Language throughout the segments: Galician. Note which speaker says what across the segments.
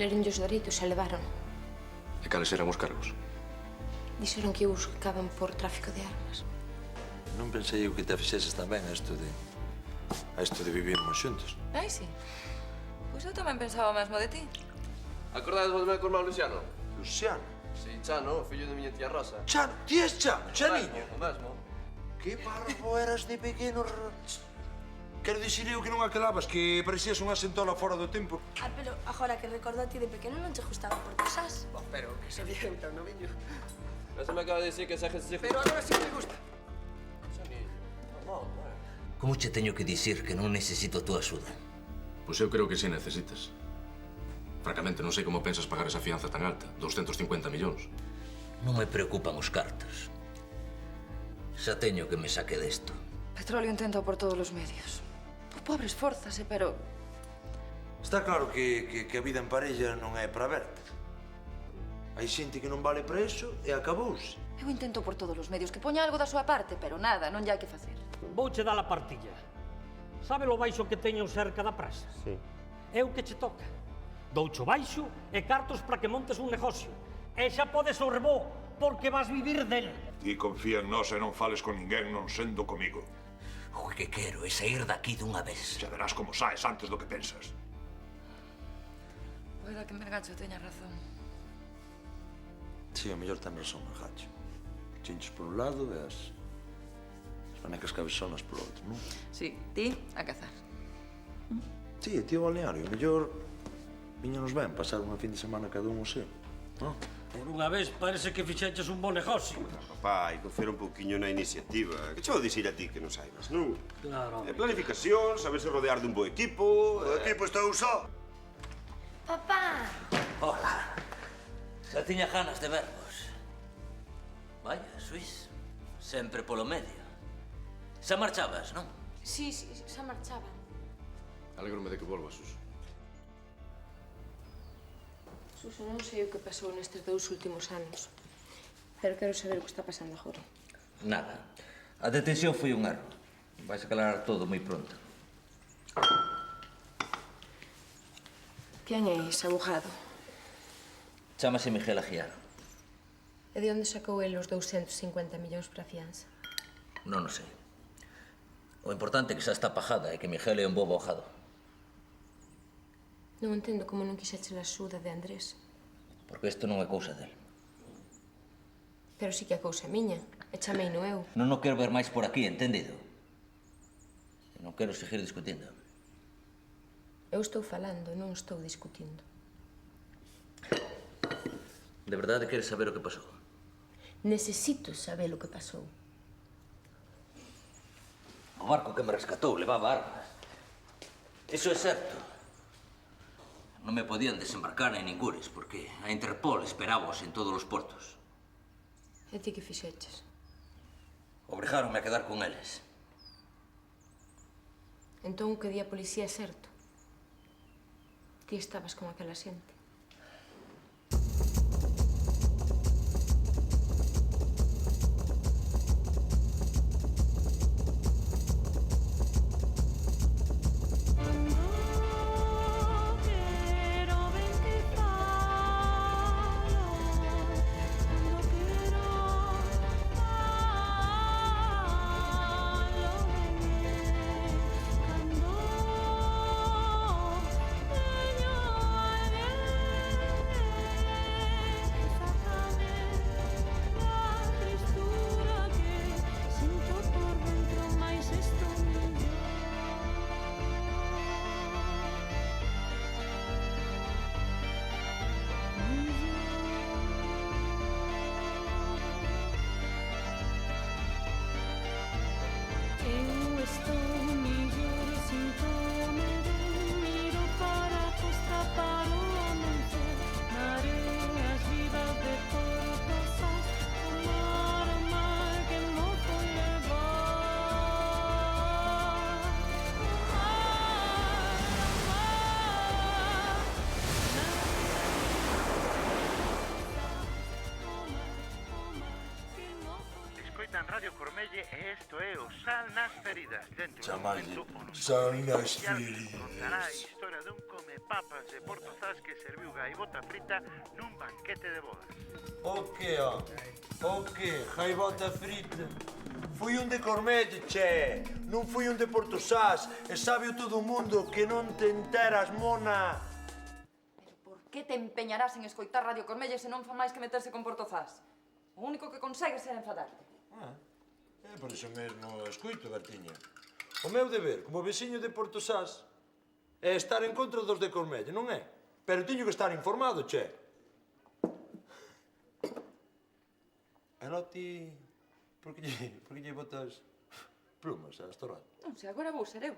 Speaker 1: Leronlle os dereitos e levaron.
Speaker 2: E cales eran os cargos?
Speaker 1: Dixeron que os buscaban por tráfico de armas.
Speaker 3: Non pensei eu que te fixeses tamén a isto de vivirmos xuntos.
Speaker 4: Ai, sí. Pois eu tamén pensaba mesmo de ti.
Speaker 2: Acordades vos do meu irmão Luciano?
Speaker 3: Luciano?
Speaker 2: Si, Chano, fillo de miña tía Rosa.
Speaker 3: Chano, ti és Chano, Chaniño.
Speaker 2: O mesmo.
Speaker 3: Que barbo eras de pequeno. Quero dicir eu que non aquelabas, que parecías unha sentola fora do tempo.
Speaker 5: Ah, pero agora que recordo a ti de pequeno non te gustaba por cosas.
Speaker 2: Pero que se dixen tan noviño. Eso me acaba de decir que esa gente se...
Speaker 6: Pero agora sí que me gusta.
Speaker 2: Chaniño, normal,
Speaker 7: Como che teño que dicir que non necesito a túa axuda?
Speaker 2: Pois eu creo que sí necesitas. Francamente, non sei como pensas pagar esa fianza tan alta. 250 millóns.
Speaker 7: Non me preocupan os cartos. Xa teño que me saque desto.
Speaker 4: Petróleo intenta por todos os medios. O pobre esfórzase, pero...
Speaker 3: Está claro que a vida en parella non é para verte. Hai xente que non vale para iso e acabouse.
Speaker 4: Eu intento por todos os medios que poña algo da súa parte, pero nada, non lle hai que facer.
Speaker 8: Vouche dar a partilla. Sabe lo baixo que teño cerca da praza?
Speaker 6: Sí.
Speaker 8: É o que che toca. Doucho baixo e cartos para que montes un negocio. E xa podes o rebó, porque vas vivir del.
Speaker 9: Ti confía en nós e non fales con ninguén non sendo comigo.
Speaker 7: O que quero é sair daqui dunha vez.
Speaker 9: Xa verás como saes antes do que pensas.
Speaker 4: Poida que Mergacho teña razón.
Speaker 3: Si, o mellor tamén son un gacho. Chinchos por un lado e as manecas cabezonas por outro, non?
Speaker 4: Sí, ti a cazar.
Speaker 3: Si, e tío balneario, o mellor viñanos ben pasar unha fin de semana cada un o seu, non?
Speaker 8: Por unha vez parece que fixeches un bon negocio.
Speaker 6: Papá, hai que confiar un pouquiño na iniciativa. Que che vou dicir a ti que non saibas, non?
Speaker 8: Claro.
Speaker 6: Planificación, saberse rodear dun bo equipo... O equipo estou só.
Speaker 5: Papá!
Speaker 7: Hola. Xa tiña ganas de vervos. Vaya, Suís. Sempre polo medio. Xa marchabas, non?
Speaker 1: Sí, xa marchaban.
Speaker 2: Alégrome de que volvas, Suso.
Speaker 1: Suso, non sei o que pasou nestes 2 últimos anos, pero quero saber o que está pasando agora.
Speaker 7: Nada. A detención foi un erro. Vais aclarar todo moi pronto.
Speaker 1: Quen é ese abogado?
Speaker 7: Chámase Miguel Aguiar.
Speaker 1: E de onde sacou ele os 250 millóns para a fianza?
Speaker 7: Non o sei. O importante é que xa está pagada e que Miguel é un bo abogado.
Speaker 1: Non entendo como non quixeches a axuda de Andrés.
Speaker 7: Porque isto non é cousa del.
Speaker 1: Pero sí que é cousa miña. E chamei no eu.
Speaker 7: Non o quero ver máis por aquí, entendido? E non quero seguir discutindo.
Speaker 1: Eu estou falando, non estou discutindo.
Speaker 7: De verdade queres saber o que pasou?
Speaker 1: Necesito saber o que pasou.
Speaker 7: O barco que me rescatou levaba armas. Iso é certo. Non me podían desembarcar en Ningures porque a Interpol esperábamos en todos os portos.
Speaker 1: E ti que fixeches?
Speaker 7: Obrigáronme a quedar con eles.
Speaker 1: Entón o que di a policía é certo. Ti estabas con aquela xente.
Speaker 10: Escoitan Radio Cormelle e isto é o Sal nas Feridas. Dentro
Speaker 3: Chamalle
Speaker 10: dun momento, o noso
Speaker 3: Sal nas
Speaker 10: especial
Speaker 3: Feridas.
Speaker 10: contará a historia dun come papas de Portozás que serviu gaivota frita nun banquete de bodas.
Speaker 3: O que, ó? O que? Gaivota frita? Fui un de Cormelle, che. Non fui un de Portozás. E sabe todo o mundo que non te enteras, mona.
Speaker 4: Pero por que te empeñarás en escoitar Radio Cormelle se non fa máis que meterse con Portozás? O único que consegues é enfadarte.
Speaker 3: Por iso mesmo escoito, Bertiña. O meu deber, como veciño de Portozás, é estar en contra dos de Cormelle, non é? Pero teño que estar informado, che. E non ti... Por que lle botas plumas a Astorral?
Speaker 4: Non sei, agora vou ser eu.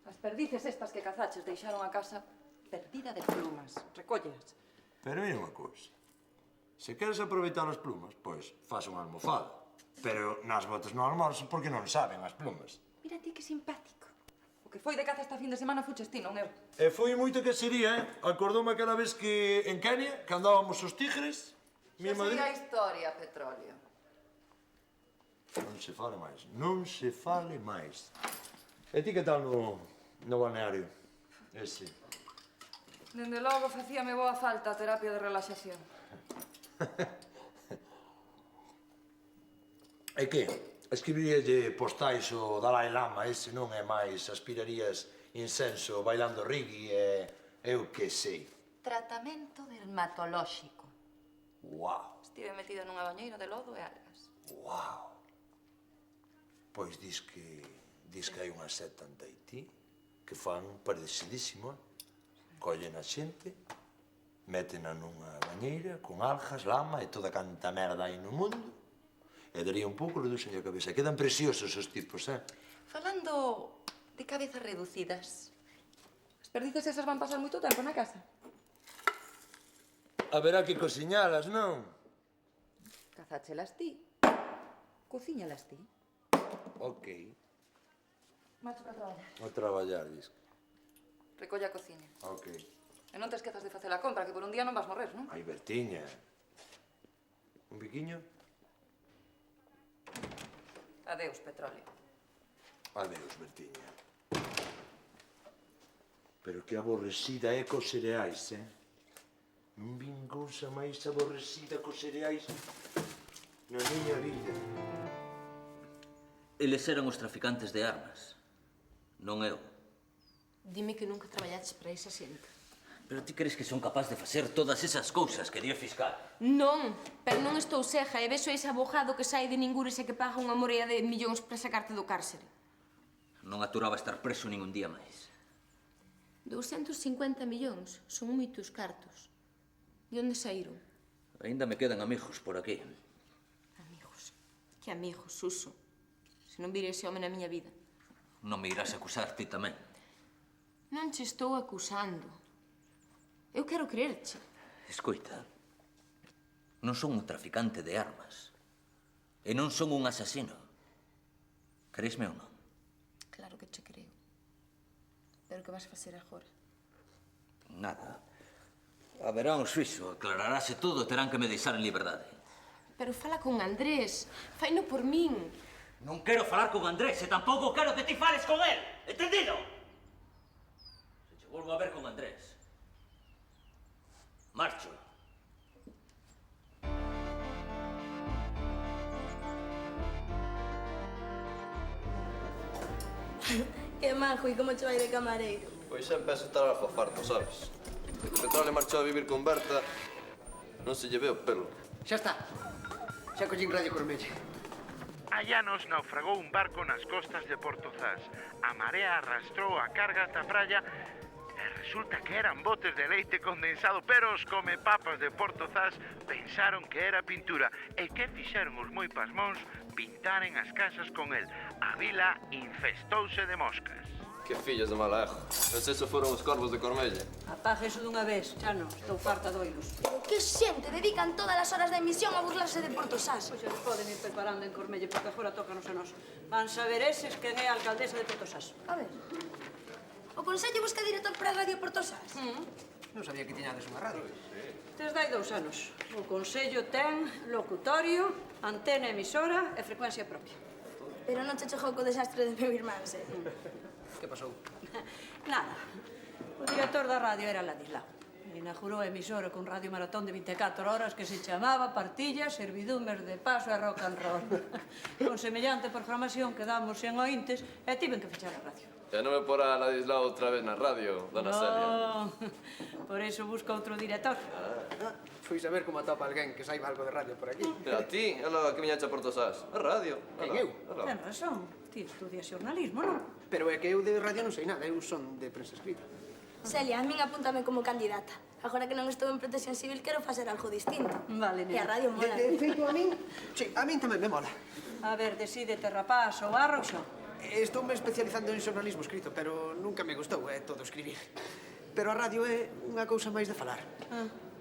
Speaker 4: As perdices estas que cazaches deixaron a casa perdida de plumas. Recólleas.
Speaker 3: Pero mira unha cousa. Se queres aproveitar as plumas, pois faz unha almofada. Pero nas botas no almorzo porque non saben as plumas.
Speaker 4: Mira ti que simpático. O que foi de caza esta fin de semana fuches ti, non eu.
Speaker 3: E foi moito que sería, Acordoume aquela vez que en Kenia, que andábamos os tigres,
Speaker 4: Xa sería a historia, Petróleo.
Speaker 3: Non se fale máis, non se fale máis. E ti que tal no balneario? Ese.
Speaker 4: Dende logo facíame boa falta a terapia de relaxación.
Speaker 3: E que? Escribiríalle postais o Dalai Lama, ese non é máis, aspirarías incenso bailando reggae e eu que sei.
Speaker 4: Tratamento dermatolóxico.
Speaker 3: Uau,
Speaker 4: Estive metido nunha bañeira de lodo e algas.
Speaker 3: uau. Pois dis que hai unha secta en Tahití que fan parecidísimo. Collen a xente, métena nunha bañeira con algas, lama e toda canta merda aí no mundo e daría un pouco reducen a cabeza. Quedan preciosos os tipos,
Speaker 4: Falando de cabezas reducidas, as perdices esas van pasar moito tempo na casa?
Speaker 3: Haberá que cociñalas, non?
Speaker 4: Cazáchelas ti, cociñalas ti.
Speaker 3: Ok.
Speaker 4: Marcho para traballar.
Speaker 3: A traballar, dis.
Speaker 4: Recolle a cociña.
Speaker 3: Ok.
Speaker 4: E non te esquezas de facer a compra, que por un día non vas morrer, non?
Speaker 3: Ai, Bertiña. Un biquiño?
Speaker 4: Adeus, Petróleo.
Speaker 3: Adeus, Bertiña. Pero que aborrecida é cos cereais, Non vin cousa máis aborrecida cos cereais na miña vida.
Speaker 7: Eles eran os traficantes de armas, non eu.
Speaker 1: Dime que nunca traballaches para esa xente.
Speaker 7: Pero ti crees que son capaz de facer todas esas cousas que di o fiscal?
Speaker 1: Non, pero non estou seja e vexo ese abogado que sai de ningures e que paga unha morea de millóns para sacarte do cárcere.
Speaker 7: Non aturaba estar preso nin un día máis.
Speaker 1: 250 millóns, son moitos cartos. De onde saíron?
Speaker 7: Ainda me quedan amigos por aquí.
Speaker 1: Amigos. Que amigos, Suso? Se non vire ese home na miña vida.
Speaker 7: Non me irás acusar ti tamén.
Speaker 1: Non che estou acusando. Eu quero creerche.
Speaker 7: Escoita, non son un traficante de armas. E non son un asasino. Creesme ou non?
Speaker 1: Claro que che creo. Pero que vas facer agora?
Speaker 7: Nada. Haberá un suizo, aclararase todo e terán que me deixar en liberdade.
Speaker 1: Pero fala con Andrés. Faino por min.
Speaker 7: Non quero falar con Andrés e tampouco quero que ti fales con él. Entendido? Se che volvo a ver con Andrés. Marcho.
Speaker 5: Que majo, e como che vai de camareiro?
Speaker 11: Pois xa empezo a estar algo farto, sabes? Petróleo marchou a vivir con Berta, non se lle ve o pelo.
Speaker 12: Xa está. Xa collín Radio Cormelle.
Speaker 10: Hai anos naufragou un barco nas costas de Portozás. A marea arrastrou a carga ata a praia e resulta que eran botes de leite condensado, pero os comepapas de Portozás pensaron que era pintura. E que fixeron os moi pasmóns? Pintaren as casas con el. A vila infestouse de moscas.
Speaker 11: Que fillos de malajo. Mas esos foron os corvos de Cormelle.
Speaker 13: Apaga eso dunha vez, xa non, estou farta de oílos.
Speaker 5: Pero que xente dedican todas as horas de emisión a burlarse de Portozás.
Speaker 13: Pois eles poden ir preparando en Cormelle, porque agora tócanos a nós. Van saber eses quen é a alcaldesa de Portozás.
Speaker 5: A ver. O Consello busca director para Radio Portozás.
Speaker 12: Non sabía que tiñades unha radio.
Speaker 13: Desde hai 2 anos. O Consello ten locutorio, antena emisora e frecuencia propia.
Speaker 5: Pero non che chegou co desastre de meu irmán,
Speaker 12: Que pasou?
Speaker 13: Nada. O director da radio era Ladislao. Inaugurou a emisora con radio maratón de 24 horas que se chamaba Partillas, Servidumes de Paso e Rock and Roll. Con semellante programación quedamos sen ointes e tiven que fechar a radio.
Speaker 11: Ya non me porá Ladislao outra vez na radio, dona Celia.
Speaker 13: Non, por iso busca outro director.
Speaker 12: Fui saber como atopa alguén que saiba algo de radio por aquí.
Speaker 11: E a ti, ela que viñacha por Tosás. A radio.
Speaker 12: Quen eu?
Speaker 13: Ten razón, ti estudias xornalismo, non?
Speaker 12: Pero é que eu de radio non sei nada, eu son de prensa escrita.
Speaker 5: Celia, a min apúntame como candidata. Agora que non estou en protección civil, quero facer algo distinto.
Speaker 13: Vale,
Speaker 5: E a
Speaker 13: nena.
Speaker 5: radio mola.
Speaker 12: De feito, a min... Sí, a min tamén me mola.
Speaker 13: A ver, decídete, rapaz, o barro ou xo?
Speaker 12: Estou-me especializando en xornalismo escrito, pero nunca me gustou, é todo escribir. Pero a radio é unha cousa máis de falar.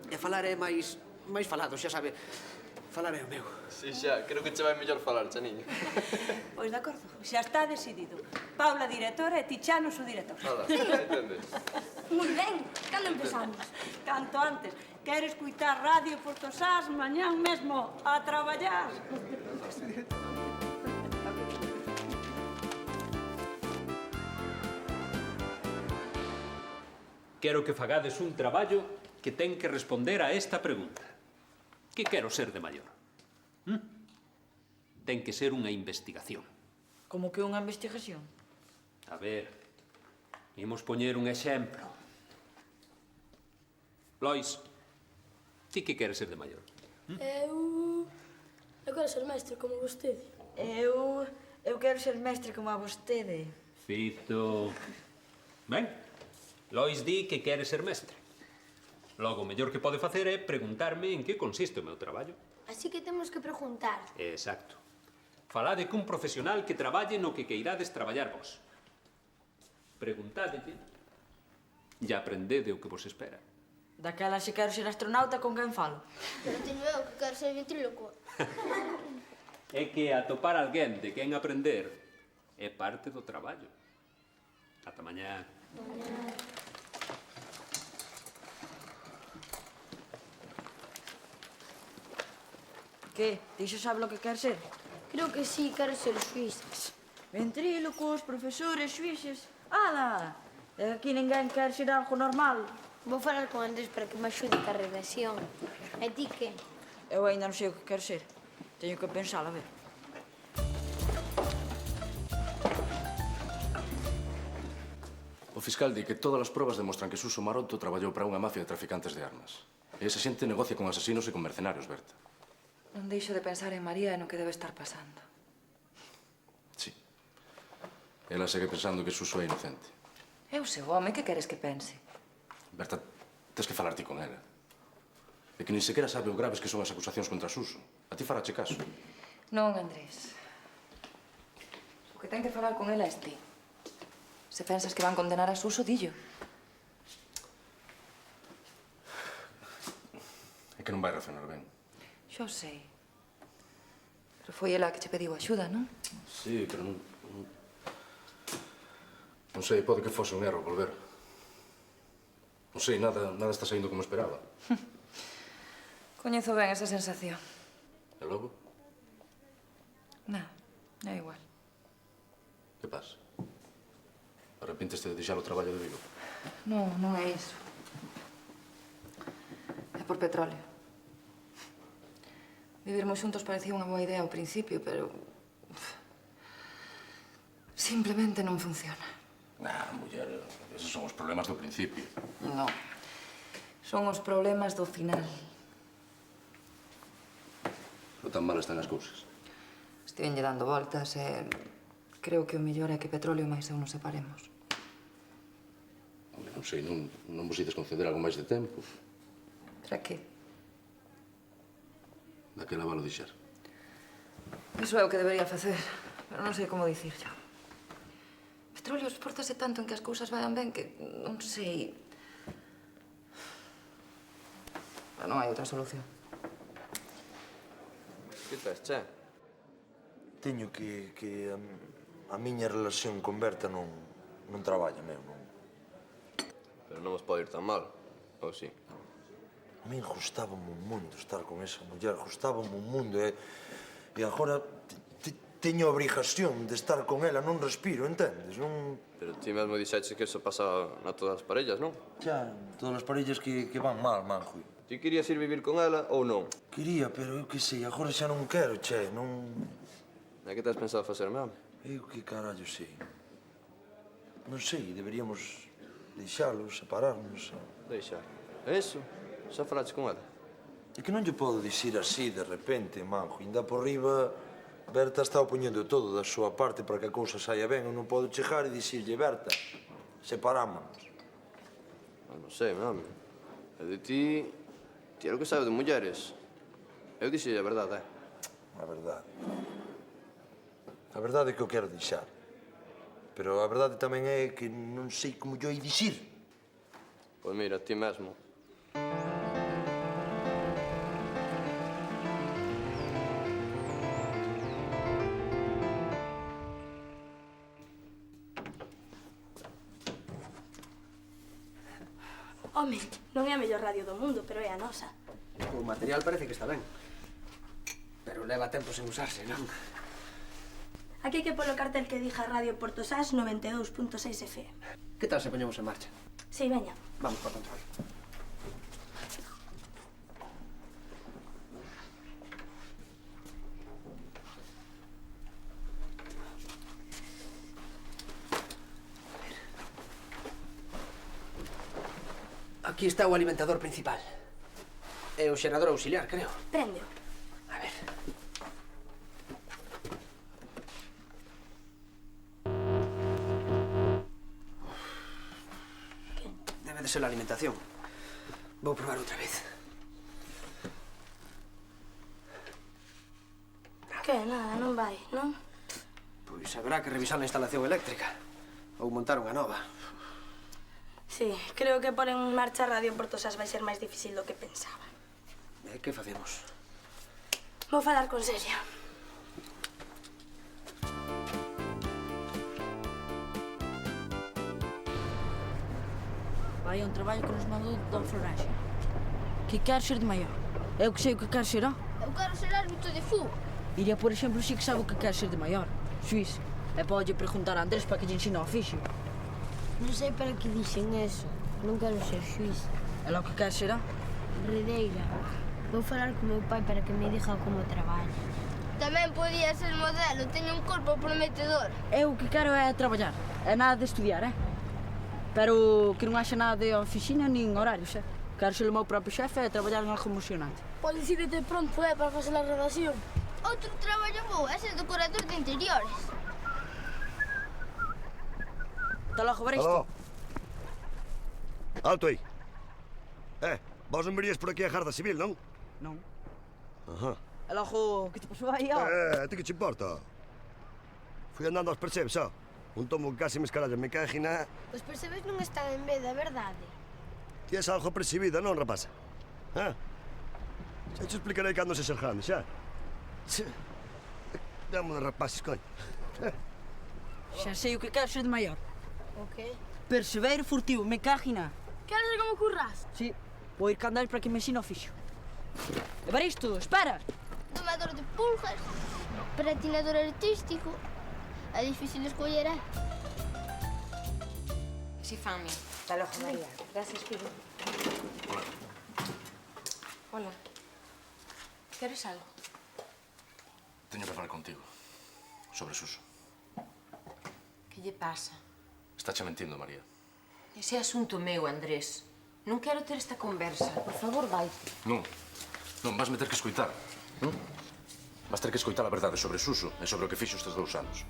Speaker 12: E falar é máis falado, xa sabe. Falar é o meu.
Speaker 11: Si xa, creo que che vai mellor falar, chaniño.
Speaker 13: Pois de acordo, xa está decidido. Paula directora e Tichano su director.
Speaker 11: Hala, entendes?
Speaker 5: Moi ben, cando empezamos?
Speaker 13: Canto antes. Queres escutar radio por Tosás mañán mesmo a traballar?
Speaker 14: Quero que fagades un traballo que ten que responder a esta pregunta. Que quero ser de maior? Ten que ser unha investigación.
Speaker 4: Como que unha investigación?
Speaker 14: A ver, imos poñer un exemplo. Lois, ti que queres ser de maior?
Speaker 5: Eu quero ser mestre como vostede.
Speaker 4: Eu quero ser mestre como a vostede.
Speaker 14: Fito. Ben, Lois di que quere ser mestre. Logo, o mellor que pode facer é preguntarme en que consiste o meu traballo.
Speaker 5: Así que temos que preguntar.
Speaker 14: Exacto. Falade cun profesional que traballe no que queirades traballar vos. Preguntádelle e aprendede o que vos espera.
Speaker 4: Daquela se quero ser astronauta, con quen falo?
Speaker 5: Pero teño eu que quero ser ventríloco.
Speaker 14: É que atopar alguén de quen aprender é parte do traballo. Ata mañá.
Speaker 4: Que? Ti xa sabe o que quer ser?
Speaker 5: Creo que sí, quero ser xuíces.
Speaker 4: Ventrílocos, profesores, xuíces... Ala! E aquí ninguén quer ser algo normal.
Speaker 5: Vou falar con Andrés para que me axude ca redacción. E ti que?
Speaker 4: Eu ainda non sei o que quero ser. Teño que pensar, a ver.
Speaker 2: O fiscal di que todas as probas demostran que Suso Maroto traballou para unha mafia de traficantes de armas. E esa xente negocia con asesinos e con mercenarios, Berta.
Speaker 4: Non deixo de pensar en María e no que debe estar pasando.
Speaker 2: Sí. Ela segue pensando que Suso é inocente.
Speaker 4: É o seu home, que queres que pense?
Speaker 2: Berta, tes que falar ti con ela. E que nin sequera sabe o graves que son as acusacións contra Suso. A ti farache caso.
Speaker 4: Non, Andrés. O que ten que falar con ela é ti. Se pensas que van condenar a Suso, dillo.
Speaker 2: É que non vai reaccionar ben.
Speaker 4: Xo sei. Pero foi ela que che pediu axuda, non?
Speaker 2: Sí, pero non... Non sei, pode que fose un erro volver. Non sei, nada está saindo como esperaba.
Speaker 4: Coñezo ben esa sensación.
Speaker 2: E logo?
Speaker 4: Nada, é igual.
Speaker 2: Que pasa? Arrepínteste de deixar o traballo de Vigo?
Speaker 4: Non, non é iso. É por petróleo. Vivirmos xuntos parecía unha boa idea ao principio, pero... simplemente non funciona.
Speaker 2: Muller, esos son os problemas do principio.
Speaker 4: Non. Son os problemas do final.
Speaker 2: Non tan mal están as cousas.
Speaker 4: Estivenlle dando voltas e... creo que o mellor é que Petróleo máis eu nos separemos.
Speaker 2: Hombre, non sei, non vos ides conceder algo máis de tempo.
Speaker 4: Para que?
Speaker 2: Daquela valo dixer.
Speaker 4: Iso é o que debería facer, pero non sei como dicirlo. Petróleo esforzase tanto en que as cousas vayan ben que non sei... Pero non hai outra solución.
Speaker 11: Que tes, che?
Speaker 3: Teño que a miña relación con Berta non traballa, meu, non.
Speaker 11: Pero non vos pode ir tan mal, ou si?
Speaker 3: A min gustábame un mundo estar con esa muller, gustábame un mundo, e agora teño a obrigación de estar con ela, non respiro, entendes? Non...
Speaker 11: Pero ti mesmo dixeches que eso pasa na todas as parellas, non?
Speaker 3: Xa, todas as parellas que van mal, Manjo.
Speaker 11: Ti querías ir vivir con ela ou non?
Speaker 3: Quería, pero eu que sei, agora xa non quero, che, non...
Speaker 11: E que tens pensado facer, mami?
Speaker 3: Eu que carallo sei. Non sei, deberíamos deixalos, separarnos.
Speaker 11: Deixar. E iso? Xa falaches con ela?
Speaker 3: É que non lle podo dicir así de repente, Manjo. Inda por riba, Berta está poñendo todo da súa parte para que a cousa saia ben. Eu non podo chegar e dicirlle, Berta, separámonos.
Speaker 11: Non sei, mami. E de ti... Ti é o que sabe de mulleres. Eu dixelle a verdade,
Speaker 3: A verdade. A verdade é que eu quero deixar. Pero a verdade tamén é que non sei como yo hai dicir.
Speaker 11: Pois mira, ti mesmo.
Speaker 5: Home, non é a mellor radio do mundo, pero é a nosa.
Speaker 12: O material parece que está ben. Pero leva tempo sen usarse, non?
Speaker 5: Aquí hai que polo cartel que dixa Radio Porto Sás 92.6 FM.
Speaker 12: Que tal se poñemos en marcha?
Speaker 5: Si, veña.
Speaker 12: Vamos por control. Aquí está o alimentador principal. E o xerador auxiliar, creo.
Speaker 5: Prendeo.
Speaker 12: A ver. Debe de ser a alimentación. Vou probar outra vez.
Speaker 5: Que? Nada, non vai, non?
Speaker 12: Pois haberá que revisar a instalación eléctrica. Ou montar unha nova.
Speaker 5: Sí, creo que por en marcha Radio Porto Sás vai ser máis difícil do que pensaba.
Speaker 12: E que facemos?
Speaker 5: Vou falar con Celia.
Speaker 15: Vai un traballo que nos mandou Don Florencio. Que quer ser de maior. Eu que sei o que quer ser, ó.
Speaker 16: Eu quero ser árbitro de fútbol.
Speaker 15: Iria, por exemplo, si que sabe o que quer ser de maior. Xuiz. E pode preguntar a Andrés para que lle ensine o oficio.
Speaker 16: Non sei para que dixen eso. Non quero ser xuiz.
Speaker 15: É lo que quer ser, ó.
Speaker 16: Redeira. Vou falar con meu pai para que me diga como traballo. Tamén podía ser modelo. Teño un corpo prometedor.
Speaker 15: Eu o que quero é traballar. É nada de estudiar, Pero que non haxa nada de oficina nin horarios, Quero ser o meu propio xefe e traballar en algo emocionante.
Speaker 16: Podes irte pronto, para facer a redacción. Outro traballo vou é ser decorador de interiores.
Speaker 15: Ata logo, Baristo.
Speaker 17: Alto aí. Vos non verías por aquí a Garda Civil, non?
Speaker 15: Non.
Speaker 17: Ajá.
Speaker 15: E logo, que te pasou aí, ó?
Speaker 17: Ti que te importa? Fui andando aos percebes, ó. Un tomo que casi me escaralla, me cae na...
Speaker 16: Os percebes non están en veda, verdade?
Speaker 17: Ti és algo percibida, non, rapaza? Xa te explicarei cando se ser grande, xa. Damo de rapaces, coño.
Speaker 15: Xa sei o que quero ser de maior.
Speaker 16: O qué?
Speaker 15: Perseveiro furtivo, me cagina.
Speaker 16: Queres ser como Currás?
Speaker 15: Sí, vou ir candar para que me ensine o oficio. Evaristo, espera!
Speaker 16: Domador de pulgas, patinador artístico. É difícil escoller,
Speaker 1: Si, Fami.
Speaker 4: Hasta luego, María. Gracias, Pili.
Speaker 1: Hola. Queres algo?
Speaker 2: Teño que falar contigo. Sobre Suso.
Speaker 1: Que lle pasa?
Speaker 2: Estáche mentindo, María.
Speaker 1: Ese é asunto meu, Andrés. Non quero ter esta conversa. Por favor, vai.
Speaker 2: Non. Non, vas me ter que escoitar. Non? Vas ter que escoitar a verdade sobre Suso e sobre o que fixo estes 2 anos.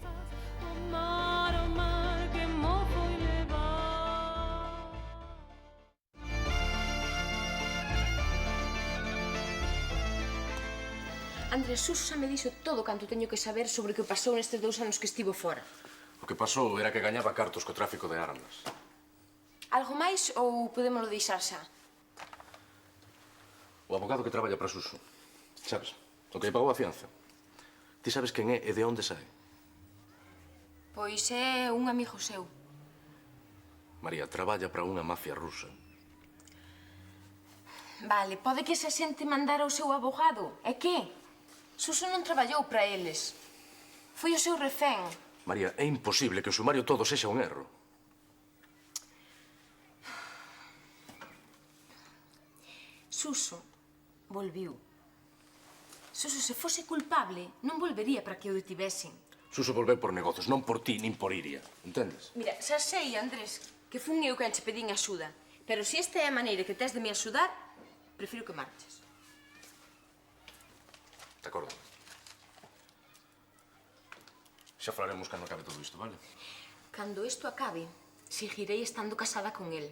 Speaker 1: Andrés, Suso xa me dixo todo canto teño que saber sobre o que pasou nestes 2 anos que estivo fora.
Speaker 2: O que pasou era que gañaba cartos co tráfico de armas.
Speaker 1: Algo máis ou podemos deixar xa?
Speaker 2: O abogado que traballa para Suso, sabes? O que lle pagou a fianza. Ti sabes quen é e de onde sae?
Speaker 1: Pois é un amigo seu.
Speaker 2: María, traballa para unha mafia rusa.
Speaker 1: Vale, pode que esa xente mandara o seu abogado. E que? Suso non traballou para eles. Foi o seu refén.
Speaker 2: María, é imposible que o sumario todo sexa un erro.
Speaker 1: Suso volviu. Suso, se fose culpable, non volvería para que o detivesen.
Speaker 2: Suso volveu por negocios, non por ti, nin por Iria. Entendes?
Speaker 1: Mira, xa sei, Andrés, que fun eu quen che pedín axuda. Pero se esta é a maneira que tes de me axudar, prefiro que marches.
Speaker 2: De acordo. Xa falaremos cando acabe todo isto, vale?
Speaker 1: Cando isto acabe, seguirei estando casada con el.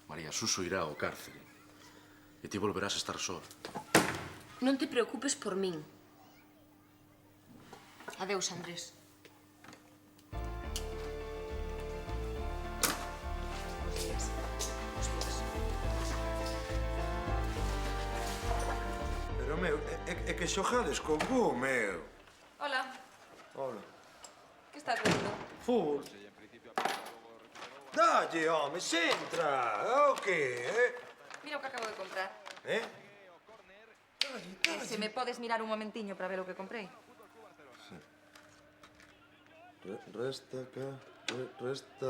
Speaker 2: María, Suso irá ao cárcere. E ti volverás a estar sola.
Speaker 1: Non te preocupes por min. Adeus, Andrés.
Speaker 3: Pero, meu, é que xogades co bu, meu.
Speaker 4: Hola,
Speaker 3: Hola.
Speaker 4: que estás vendo?
Speaker 3: Fútbol. Dalle, home, se entra. O que,
Speaker 4: Mira o que acabo de comprar. Se me podes mirar un momentiño para ver o que comprei.
Speaker 3: Resta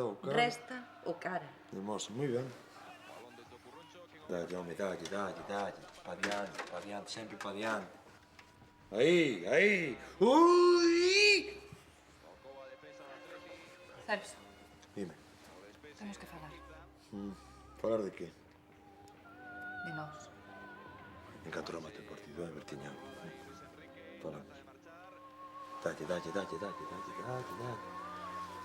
Speaker 3: o cara.
Speaker 4: Resta o cara.
Speaker 3: Hermoso, moi ben. Dalle, home, dalle. Pa adiante, sempre pa adiante. Aí. Ui!
Speaker 4: Sabes,
Speaker 3: Dime.
Speaker 4: temos que falar
Speaker 3: Falar de que?
Speaker 4: de nós.
Speaker 3: En canto remate o partido, Bertiñán. Falamos. Dalle.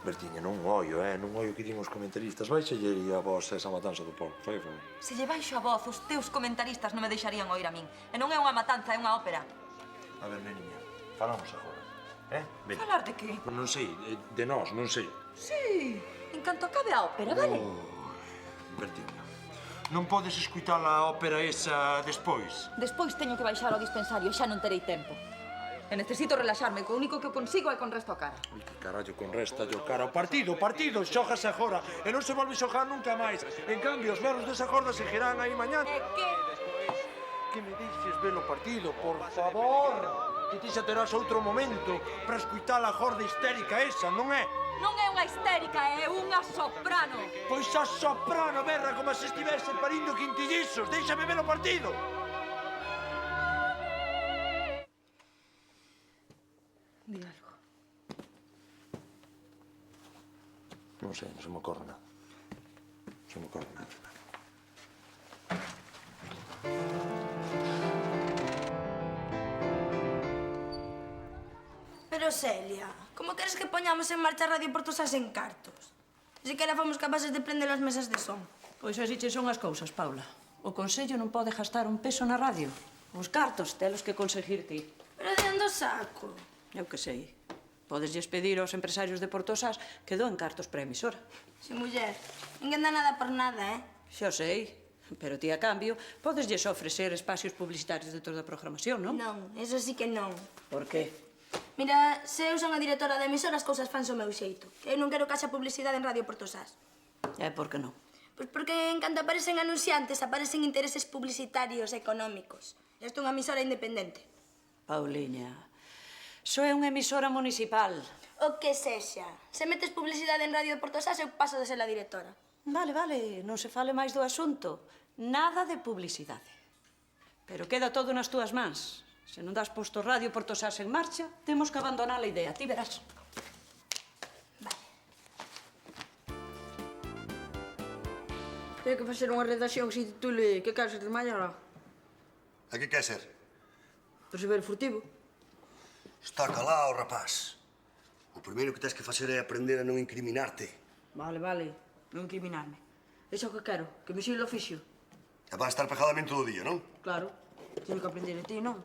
Speaker 3: Bertiña, non ollo, non ollo que din os comentaristas. Baixalle a voz esa matanza do porco. Fai.
Speaker 4: Se lle baixo a voz, os teus comentaristas non me deixarían oír a min. E non é unha matanza, é unha ópera.
Speaker 3: A ver, neniña, falamos agora. Ven.
Speaker 4: Falar de que?
Speaker 3: Non sei, de nós, non sei.
Speaker 4: Sí, en canto acabe a ópera, vale?
Speaker 3: Bertiña, non podes escutar a ópera esa despois?
Speaker 4: Despois teño que baixar ao dispensario, xa non terei tempo. E necesito relaxarme, que o único que consigo é con resto a cara.
Speaker 3: Ui, que carallo con resta yo cara. O partido, xogas agora e non se volve xogar nunca máis. En cambio, os berros desa corda seguirán aí mañá.
Speaker 4: E que?
Speaker 3: Que me deixes ver o partido, por favor. Que ti xa terás outro momento para escutar a jorda histérica esa, non é?
Speaker 4: Non é unha histérica, é unha soprano.
Speaker 3: Pois a soprano berra como se estivese parindo quintillizos. Déixame ver o partido.
Speaker 4: Di algo.
Speaker 3: Non sei, non se me ocorre nada.
Speaker 5: Pero, Celia, como queres que poñamos en marcha Radio Portosás en cartos? Sequera fomos capaces de prender as mesas de son.
Speaker 13: Pois así che son as cousas, Paula. O Consello non pode gastar un peso na radio. Os cartos telos que conseguir ti.
Speaker 5: Pero de ando saco.
Speaker 13: Eu que sei. Podeslles pedir aos empresarios de Portosás que doen cartos para a emisora.
Speaker 5: Si, muller, ninguén dá nada por nada,
Speaker 13: Xa sei, pero ti a cambio podeslles ofrecer espacios publicitarios de toda a programación, non?
Speaker 5: Non, eso sí que non.
Speaker 13: Por que?
Speaker 5: Mira, se eu son a directora da emisora, as cousas fanse ao meu xeito. Que eu non quero que haxa publicidade en Radio Portosás.
Speaker 13: E por que non?
Speaker 5: Pois porque en canto aparecen anunciantes, aparecen intereses publicitarios e económicos. Isto é unha emisora independente.
Speaker 13: Pauliña, só é unha emisora municipal.
Speaker 5: O que sexa. Se metes publicidade en Radio Portosás, eu paso de ser a directora.
Speaker 13: Vale, non se fale máis do asunto. Nada de publicidade. Pero queda todo nas túas mans. Se non das posto Radio Portosás en marcha, temos que abandonar a idea. Ti verás.
Speaker 15: Ten que facer unha redacción que se titule Que queres de mañana?
Speaker 17: A que quer ser?
Speaker 15: Perceber furtivo.
Speaker 17: Está calado, rapaz. O primeiro que tens que facer é aprender a non incriminarte.
Speaker 15: Vale, non incriminarme. Deixa o que quero, que me sirva o oficio.
Speaker 17: E vas estar pegadamente todo o día, non?
Speaker 15: Claro, teño que aprender de ti, non?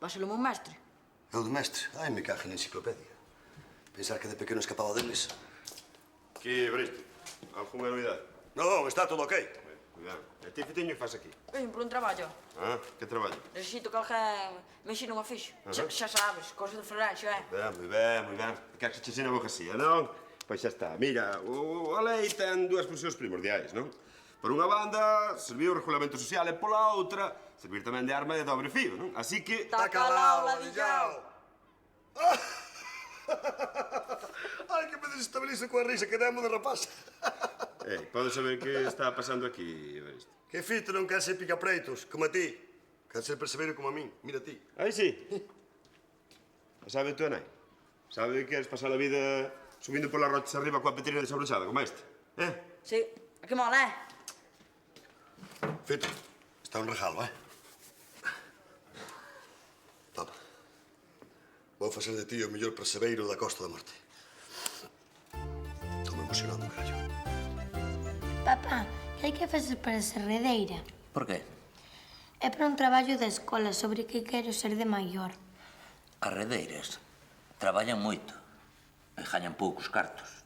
Speaker 15: Váselo mon mestre.
Speaker 17: Eu de mestre? Ai, me cago na enciclopedia. Pensar que de pequeno escapaba deles.
Speaker 6: Que, Brito? Alguna novidade?
Speaker 17: Non, está todo ok.
Speaker 6: Cuidado. E ti, Fitiño, que faz aquí?
Speaker 15: Ven por un traballo.
Speaker 6: Ah, que traballo?
Speaker 15: Necesito que alguén me ensine un oficio. Xa sabes, cosas de Florencio,
Speaker 6: Moi ben. Queres que che ensine a abogacía, non? Pois xa está. Mira, a lei ten dúas funcións primordiais, non? Por unha banda, servir o regulamento social e pola outra, servir tamén de arma de dobre fío, non? Así que...
Speaker 15: Tá calao, ladillao.
Speaker 17: Ai, que me desestabiliza coa risa que demos de rapaz.
Speaker 6: Podes saber que está pasando aquí, Evaristo?
Speaker 17: Que Fito non quer ser picapreitos, como a ti. Quer ser perseveiro como a min. Mira ti.
Speaker 6: Aí sí. Sabe tú, nai? Sabe que queres pasar a vida subindo polas rochas arriba coa petrina desabrochada, como este?
Speaker 15: Sí, que mola,
Speaker 17: Fito, está un regalo, Toma. Vou facer de ti o mellor perseveiro da Costa da Morte. Estou me emocionando, carallo.
Speaker 16: Papá, que hai que facer para ser redeira?
Speaker 7: Por qué?
Speaker 16: É para un traballo da escola sobre que quero ser de maior.
Speaker 7: As redeiras traballan moito e gañan poucos cartos.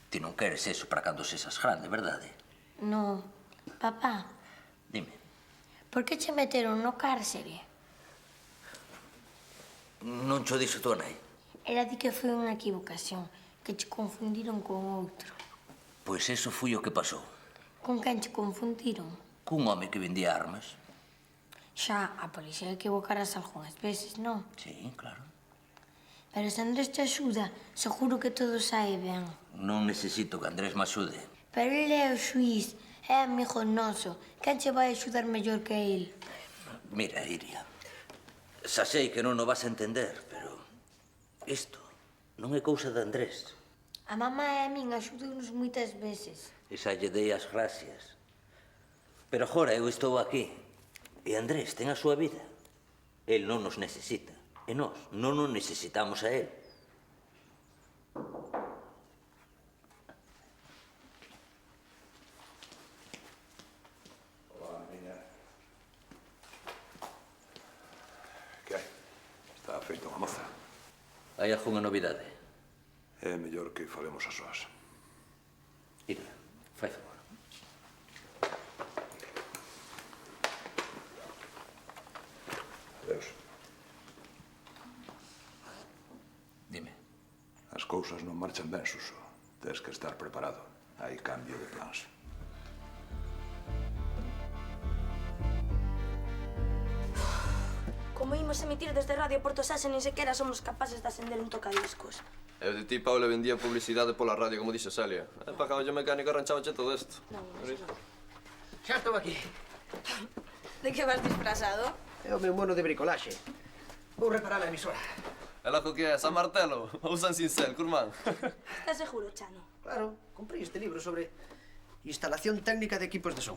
Speaker 7: Ti non queres eso para cando sesas grande, verdade?
Speaker 16: No, papá,
Speaker 7: Dime.
Speaker 16: por que che meteron no cárcere?
Speaker 7: Non cho dixo tú, nai?
Speaker 16: Era di que foi unha equivocación, que che confundiron con outro.
Speaker 7: Pois eso foi o que pasou.
Speaker 16: Con quen che confundiron?
Speaker 7: Cun home que vendía armas.
Speaker 16: Xa, a policía equivocarás algunhas veces, non?
Speaker 7: Sí, claro.
Speaker 16: Pero se Andrés te axuda, seguro que todo sae ben.
Speaker 7: Non necesito que Andrés me axude.
Speaker 16: Pero ele é o xuiz, é amigo noso. Quen che vai axudar mellor que el?
Speaker 7: Mira, Iria, xa sei que non o vas a entender, pero isto non é cousa de Andrés.
Speaker 16: A mamá e a min axudounos moitas veces.
Speaker 7: E xa lle dei as gracias. Pero agora eu estou aquí e Andrés ten a súa vida. El non nos necesita e nós non nos necesitamos a él.
Speaker 9: Hola, miña. Que hai? Está feita unha moza.
Speaker 7: Hai algunha novidade?
Speaker 9: É mellor que falemos a soas.
Speaker 7: Iria, fai favor.
Speaker 9: Adeus.
Speaker 7: Dime.
Speaker 9: As cousas non marchan ben, Suso. Tens que estar preparado. Hai cambio de plans.
Speaker 5: Como imos emitir desde Radio Portosá se nin sequera somos capaces de ascender un tocadiscos?
Speaker 11: Eu de ti, Paula, vendía publicidade pola radio, como dixe Celia. E pagaba yo mecánico e arranchaba todo isto.
Speaker 12: Xa estou aquí.
Speaker 5: De que vas disfrazado?
Speaker 12: É o meu mono de bricolaxe. Vou reparar a emisora.
Speaker 11: E logo que é? San Martelo? Ou San Cincel, curmán?
Speaker 5: Estás seguro, Chano?
Speaker 12: Claro, comprei este libro sobre instalación técnica de equipos de son.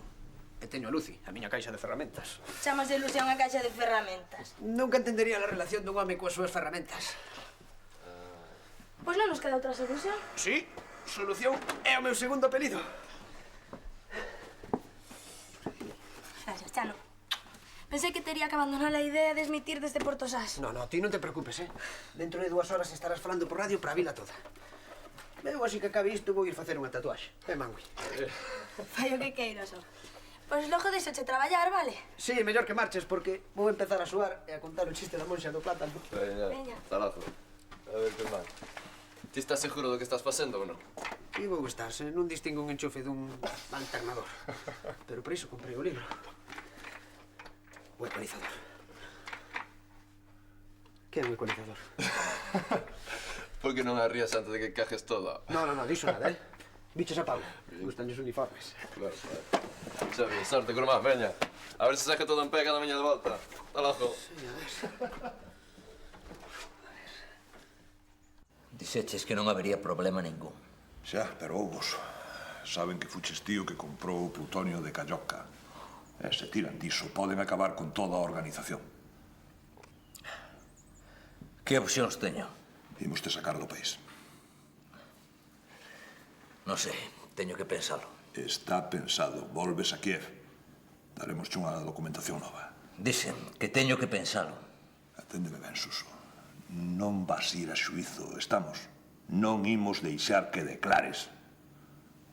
Speaker 12: E teño a Lucy, a miña caixa de ferramentas.
Speaker 5: Chamas de ilusión a caixa de ferramentas.
Speaker 12: Nunca entendería a relación dun home coas súas ferramentas.
Speaker 5: Pois non nos queda outra solución.
Speaker 12: Sí, solución é o meu segundo apelido.
Speaker 5: Gracias, Chano. Pensei que tería que abandonar a idea de emitir desde Portosás.
Speaker 12: No, ti non te preocupes, Dentro de 2 horas estarás falando por radio para a vila toda. Eu, así que acabe isto, vou ir facer unha tatuaxe. Mangui.
Speaker 5: Fai o que queiras, ó. Pois logo deixoche traballar, vale?
Speaker 12: Sí, mellor que marches, porque vou empezar a suar e a contar o chiste da monxa do plátano.
Speaker 5: Veña.
Speaker 11: Talazo. A ver, curmán. Ti estás seguro do que estás facendo ou non?
Speaker 12: E vou estar, se non distingo un enchufe dun alternador. Pero por iso comprei o libro. O ecualizador. Que é o ecualizador?
Speaker 11: Por que non arrías antes de que cajes todo?
Speaker 12: No, dixo nada, Bichos a Paula. Gustan os uniformes.
Speaker 11: Claro. Xa bien, sorte, curmán, veña. A ver se saca todo en pega da miña de volta. Talazo.
Speaker 12: Sí, a ver.
Speaker 7: Dixeches que non habería problema ningún.
Speaker 9: Xa, pero houbos. Saben que fuches tío que comprou o plutonio de Calloca. E se tiran diso, poden acabar con toda a organización.
Speaker 7: Que opcións teño?
Speaker 9: Imos te sacar do país.
Speaker 7: Non sei, teño que pensalo.
Speaker 9: Está pensado. Volves a Kiev. Daremos unha documentación nova.
Speaker 7: Dixen que teño que pensalo.
Speaker 9: Aténdeme ben, Suso. Non vas ir a xuizo, estamos? Non imos deixar que declares.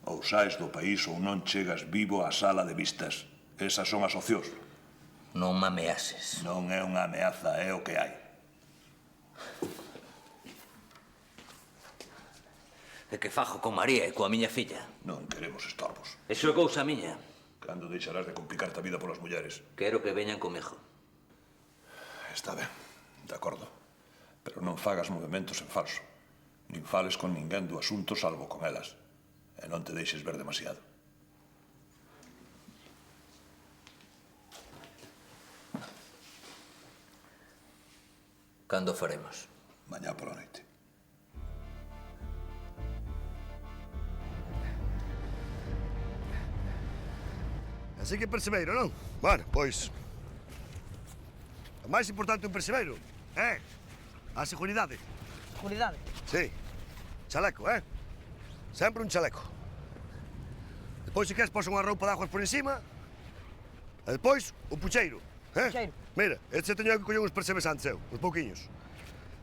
Speaker 9: Ou saes do país ou non chegas vivo á sala de vistas. Esas son as opcións.
Speaker 7: Non me ameaces.
Speaker 9: Non é unha ameaza, é o que hai.
Speaker 7: E que fajo con María e coa miña filla?
Speaker 9: Non queremos estorbos.
Speaker 7: Eso é cousa miña.
Speaker 9: Cando deixarás de complicarte a vida polas mulleres?
Speaker 7: Quero que veñan comigo.
Speaker 9: Está ben, de acordo. Pero non fagas movimentos en falso. Nin fales con ninguén do asunto salvo con elas. E non te deixes ver demasiado.
Speaker 7: Cando faremos?
Speaker 9: Mañá pola noite.
Speaker 17: Así que percebeiro, non? Bueno, pois... O máis importante un percebeiro é a seguridade.
Speaker 15: Seguridade?
Speaker 17: Sí. Chaleco, Sempre un chaleco. Depois, se queres, posa unha roupa de aguas por encima. E depois, o pucheiro.
Speaker 15: Pucheiro?
Speaker 17: Mira, este teño que coller uns percebes antes eu, uns pouquiños.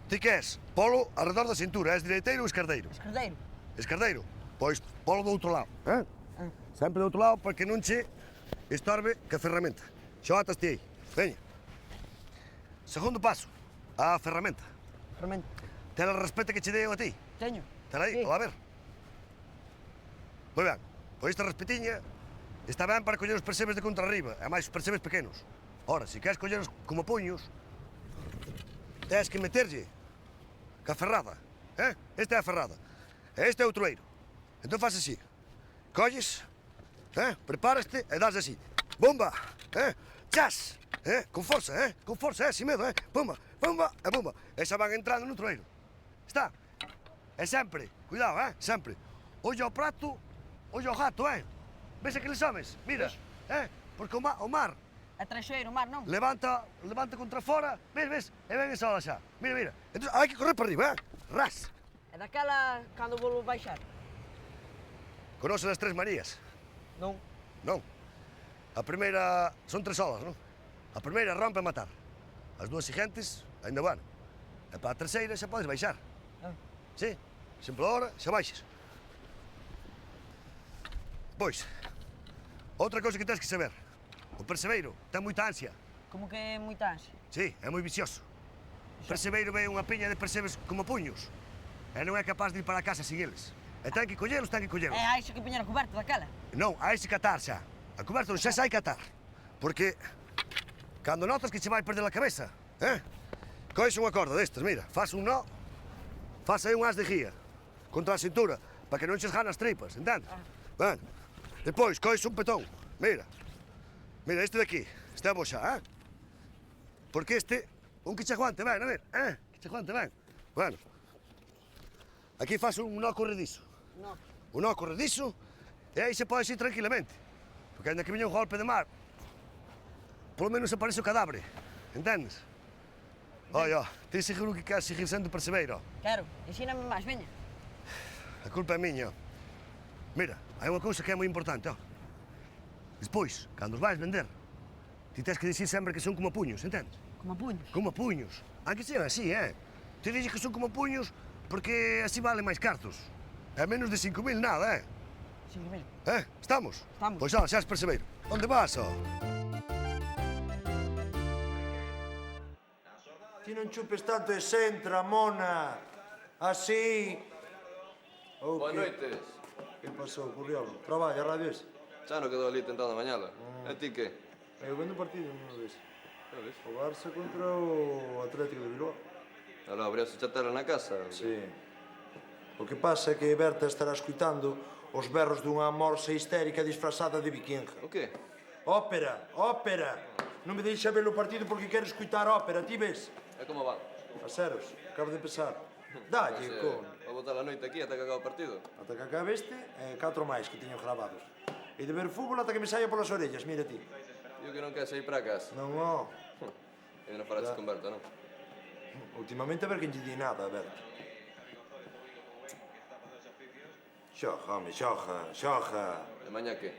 Speaker 17: Ti queres polo arredor da cintura, és direiteiro ou escardeiro?
Speaker 15: Escardeiro.
Speaker 17: Escardeiro? Pois polo do outro lado, Sempre do outro lado para que non che estorbe que a ferramenta. Xa ataste aí, veña. Segundo paso, a ferramenta.
Speaker 15: Ferramenta.
Speaker 17: Ten a respeto que che dei eu a ti?
Speaker 15: Teño.
Speaker 17: Ten aí, a ver. Moi ben, pois esta respetiña está ben para coller os percebes de contra arriba, e máis os percebes pequenos. Ora, se queres colleros como puños, tens que meterlle ca ferrada, Esta é a ferrada, e este é o troeiro. Entón faz así, colles, preparaste e das así. Bomba, chas, con forza, sin medo, bomba, bomba e bomba. E xa van entrando no troeiro. Está? E sempre, cuidado, sempre. Ollo ao prato, ollo ao gato, Ves aqueles homes? Mira, porque o mar...
Speaker 15: É trexeiro, o mar, non?
Speaker 17: Levanta contra fora, ves, e ven esa ola xa. Mira. Entón, hai que correr para arriba, ras.
Speaker 15: É daquela cando vou baixar?
Speaker 17: Conoce as Tres Marías?
Speaker 15: Non.
Speaker 17: Non. A primeira... Son 3 olas, non? A primeira rompe a matar. As 2 seguintes, ainda van. E para a terceira xa podes baixar. Sí, sempre a hora, xa baixes. Pois, outra cousa que tens que saber. O percebeiro ten moita ansia.
Speaker 15: Como que é moita ansia?
Speaker 17: Sí, é moi vicioso. O percebeiro ve unha piña de percebes como puños. E non é capaz de ir para a casa sin eles. E ten que collelos.
Speaker 15: É, hai que poñer a coberta daquela.
Speaker 17: Non, hai que catar xa. A coberta non xa hai catar. Porque, cando notas que che vai perder a cabeza, cois unha corda destas, mira, faz un nó, faz aí un as de guía, contra a cintura, para que non che esgana as tripas, entendes? Ben, depois, cois un petón, mira, este de aquí, este é bo xa, Porque este, un que che aguante, ben, a ver, que che aguante, ben. Bueno, aquí faz un nó corredizo. Un nó corredizo, e aí se pode ir tranquilamente. Porque ainda que viña un golpe de mar, polo menos aparece o cadáver, entendes? Oi, ti seguro que queres seguir sendo percebeiro?
Speaker 15: Quero, ensíname máis, veña.
Speaker 17: A culpa é miña. Mira, hai unha cousa que é moi importante, Despois, cando os vais vender, ti tens que dicir sempre que son como puños, entendes?
Speaker 15: Como puños?
Speaker 17: Como puños. Aunque sean así, Ti dixes que son como puños porque así valen máis cartos. É menos de 5.000 nada,
Speaker 15: 5.000.
Speaker 17: Estamos?
Speaker 15: Estamos.
Speaker 17: Pois xa és percebeiro. Onde vas,
Speaker 3: Ti non chupes tanto e centra, mona. Así.
Speaker 11: Boas noites.
Speaker 3: Que pasou, Curriolo? Traballa, radios?
Speaker 11: Xa non quedou ali tentando mañala. E ti que?
Speaker 3: Eu vendo o partido, non ves? O Barça contra o Atlético de Bilbao.
Speaker 11: Alá, abriase xa tela na casa?
Speaker 3: Sí. O que pasa é que Berta estará escuitando os berros dunha morsa histérica disfrazada de vikinga.
Speaker 11: O que?
Speaker 3: Ópera, ópera. Non me deixa ver o partido porque quero escuitar ópera, ti ves?
Speaker 11: E como van?
Speaker 3: A ceros, acabo de empezar. Dalle, con...
Speaker 11: Vou botar a noite aquí ata que acabe o partido.
Speaker 3: Ata que acabeste, 4 máis que teño grabados. E de ver fútbol ata que me saia polas orellas, mira ti.
Speaker 11: Digo que non queres ir para casa.
Speaker 3: Non, non.
Speaker 11: E non falaste con Berta, non?
Speaker 3: Últimamente a ver que lle di nada, a Berta. Xoja, home, xoja.
Speaker 11: E mañá que?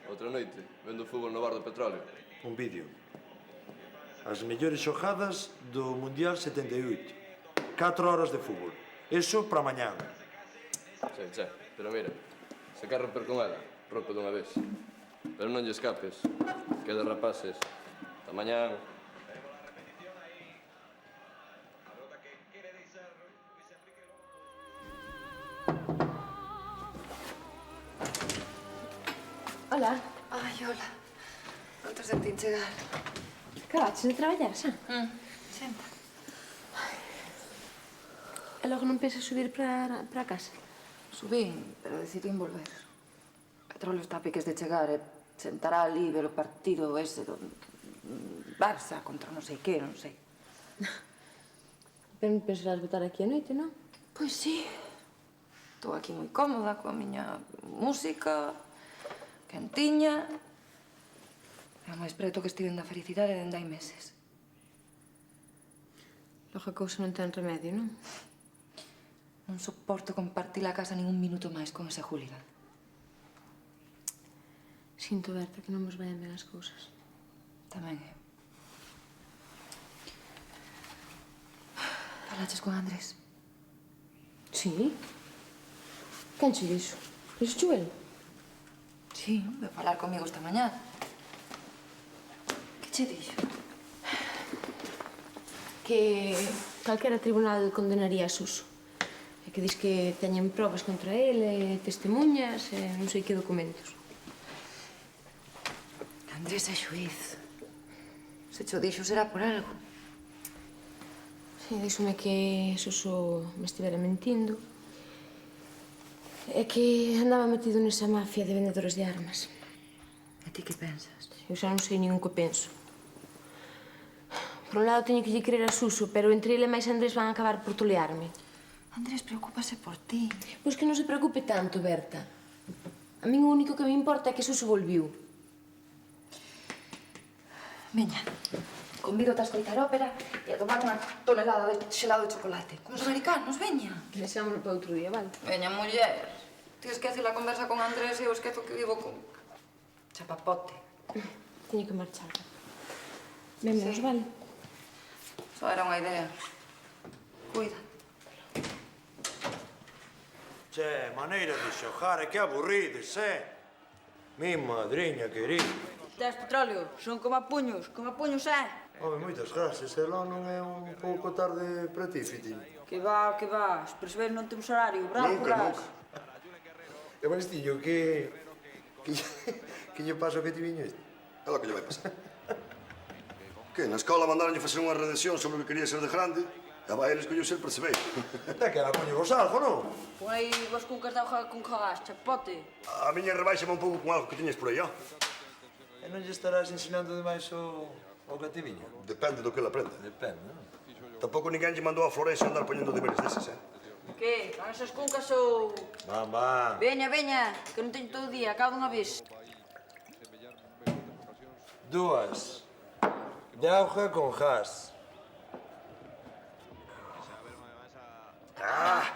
Speaker 11: Outra noite, vendo fútbol no bar do Petróleo.
Speaker 3: Un vídeo. As mellores xojadas do Mundial 78. 4 horas de fútbol. Eso para mañán.
Speaker 11: Che, pero mira, se quer romper con ela, rompe dunha vez. Pero non lle escapes, que de rapaces. Ata mañán.
Speaker 4: Hola. Ai, hola. Non te sentín chegar.
Speaker 1: Acabaches de traballar xa?
Speaker 4: Senta.
Speaker 1: E logo non pensas subir para casa?
Speaker 4: Subín, pero decidín volver. Petróleo está a piques de chegar e sentará ali ver o partido ese do Barça contra non sei que, non sei.
Speaker 1: Pero non pensarás botar aquí a noite, non?
Speaker 4: Pois sí. Estou aquí moi cómoda coa miña música, quentiña. É o máis preto que estiven da felicidade dende hai meses.
Speaker 1: Logo a cousa non ten remedio, non?
Speaker 4: Non soporto compartir a casa nin un minuto máis con ese hooligan.
Speaker 1: Sinto, Berta, que non vos vayan ben as cousas.
Speaker 4: Tamén é. Falaches con Andrés?
Speaker 1: Sí? Quen che dixo? Dixo el?
Speaker 4: Sí, veu falar comigo esta mañá. Que che dixo?
Speaker 1: Que calquera tribunal condenaría a Suso. E que dis que teñen probas contra ele, testemunhas e non sei que documentos.
Speaker 4: Andrés é xuiz. Se cho dixo será por algo.
Speaker 1: Sí, díxome que Suso me estivera mentindo e que andaba metido nesa mafia de vendedores de armas.
Speaker 4: E ti que pensas?
Speaker 1: Eu xa non sei nin o que penso. Por un lado teño que lle creer a Suso, pero entre ele e máis Andrés van acabar por tolearme.
Speaker 4: Andrés preocúpase por ti.
Speaker 1: Pois que non se preocupe tanto, Berta. A min o único que me importa é que Suso volviu.
Speaker 4: Veña, convido-te a escoitar ópera e a tomar unha tonelada de xelado de chocolate. Con os americanos, veña.
Speaker 1: Que deixámoslo para outro día, vale?
Speaker 4: Veña, muller. Ti esquece a conversa con Andrés e eu esquezo que vivo con... chapapote.
Speaker 1: Teño que marchar. Vémonos, vale?
Speaker 4: Só era unha idea. Cuida.
Speaker 3: Che, maneira de xojar, é que aburrides, Mi madriña querida.
Speaker 15: Tes petróleo, son como a puños,
Speaker 3: Home, moitas gracias, e lá non é un pouco tarde para ti, Fitín.
Speaker 15: Que va, os percebes non temos horario, bravo,
Speaker 3: Nunca. E Manestillo, que lle pasa que ti viño isto?
Speaker 17: É lo que lle vai pasar. Que, na escola mandaronlle facer unha redacción sobre o que quería ser de grande e vai ele escolleu ser percebeiro.
Speaker 3: Até que era coño vos algo, non?
Speaker 15: Pon aí vos cuncas de auga con jagás, chapote.
Speaker 17: A miña rebaixa un pouco con algo que tiñes por aí, ó.
Speaker 3: E non lle estarás ensinando demais o cativiño?
Speaker 17: Depende do que ele aprenda.
Speaker 3: Depende, non?
Speaker 17: Tampouco ninguén lle mandou a Florencio andar poñendo deberes deses,
Speaker 15: Que, van esas cuncas ou...
Speaker 3: Van.
Speaker 15: Veña, que non teño todo o día, acabo dunha vez.
Speaker 3: 2 de auga con gas.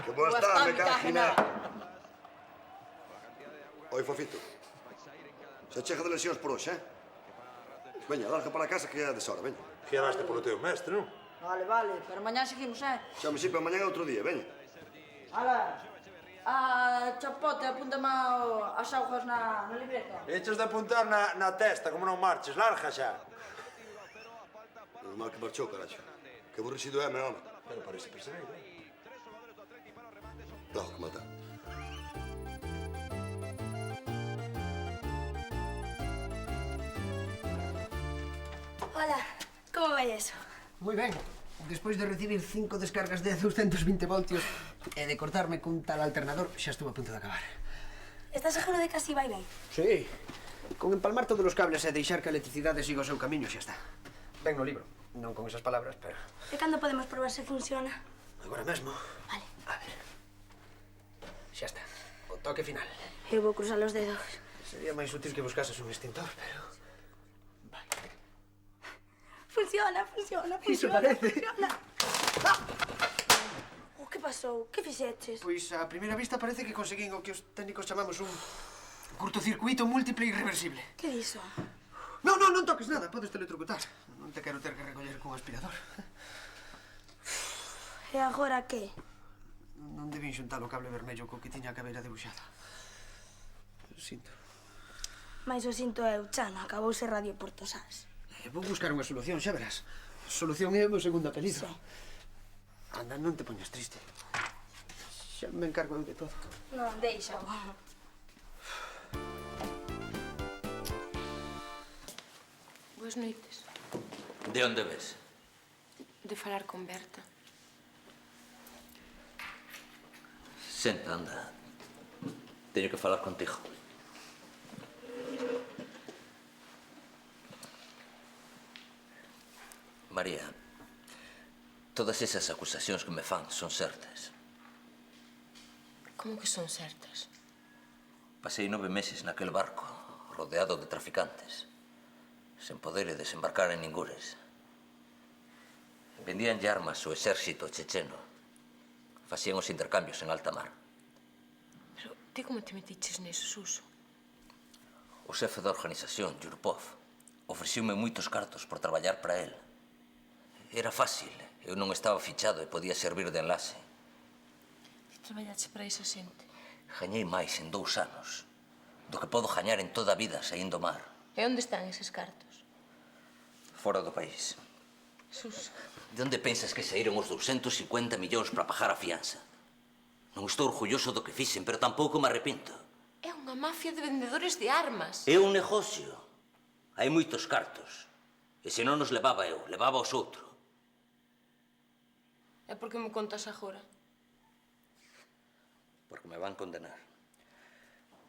Speaker 17: Que boa está, me cagina. Oi, Fofito. Se chega de lesións por hoxe, Veña, larga para casa que é a deshora, veña.
Speaker 3: Fiaraste polo teu mestre, non?
Speaker 15: Vale, pero mañá seguimos,
Speaker 17: Xa me si, pero mañá é outro día, veña.
Speaker 15: Ala, chapote, apúntame as augas na libreta.
Speaker 3: Echas de apuntar na testa, como non marches. Larga xa.
Speaker 17: Normal que marchou, caraxo. Que aborrecido é, me home.
Speaker 3: Pero parece percebeiro,
Speaker 17: Claro, que mata.
Speaker 5: Hola, como vai eso?
Speaker 12: Moi ben. Despois de recibir 5 descargas de 220 voltios e de cortarme cun tal alternador, xa estuvo a punto de acabar.
Speaker 5: Estás seguro de que así vai ben?
Speaker 12: Sí. Con empalmar todos os cables e deixar que a electricidade siga o seu camiño, xa está. Ben no libro. Non con esas palabras, pero...
Speaker 5: E cando podemos probar se funciona?
Speaker 12: Agora mesmo.
Speaker 5: Vale.
Speaker 12: A ver. Xa está. O toque final.
Speaker 5: Eu vou cruzar os dedos.
Speaker 12: Sería máis útil que buscases un extintor, pero...
Speaker 5: Funciona.
Speaker 12: Iso parece.
Speaker 5: Funciona. O que pasou? Que fixeches?
Speaker 12: Pois, a primeira vista parece que conseguín o que os técnicos chamamos un curtocircuito múltiple irreversible.
Speaker 5: Que diso?
Speaker 12: Non toques nada, podes teletrocutar. Non te quero ter que recoller cun aspirador.
Speaker 5: E agora que?
Speaker 12: Non debín xuntar o cable vermello co que tiña a cabeira debuxada. Sinto.
Speaker 5: Mais o sinto eu, Chana, acabouse Radio Portosás.
Speaker 12: Vou buscar unha solución, xa verás. Solución é o meu segundo apelido.
Speaker 5: Sí.
Speaker 12: Anda, non te poñas triste. Xa me encargo eu de todo.
Speaker 5: Non, deixa.
Speaker 1: Boas noites.
Speaker 7: De onde ves?
Speaker 1: De falar con Berta.
Speaker 7: Senta, anda. Teño que falar contigo. María, todas esas acusacións que me fan son certas.
Speaker 1: Como que son certas?
Speaker 7: Pasei 9 meses naquel barco, rodeado de traficantes, sen poder desembarcar en ningures. Vendían armas ao exército checheno. Facían os intercambios en alta mar.
Speaker 1: Pero ti como te metiches neso, Suso?
Speaker 7: O xefe da organización, Yurpov, ofreciume moitos cartos por traballar para él. Era fácil. Eu non estaba fichado e podía servir de enlace.
Speaker 1: Ti traballaches para esa xente?
Speaker 7: Gañei máis en 2 anos do que podo gañar en toda a vida saindo ao mar.
Speaker 1: E onde están eses cartos?
Speaker 7: Fora do país.
Speaker 1: Suso.
Speaker 7: De onde pensas que saíron os 250 millóns para pagar a fianza? Non estou orgulloso do que fixen, pero tampouco me arrepinto.
Speaker 1: É unha mafia de vendedores de armas.
Speaker 7: É un negocio. Hai moitos cartos. E se non nos levaba eu, levaba os outros.
Speaker 1: É porque me contas agora?
Speaker 7: Porque me van condenar.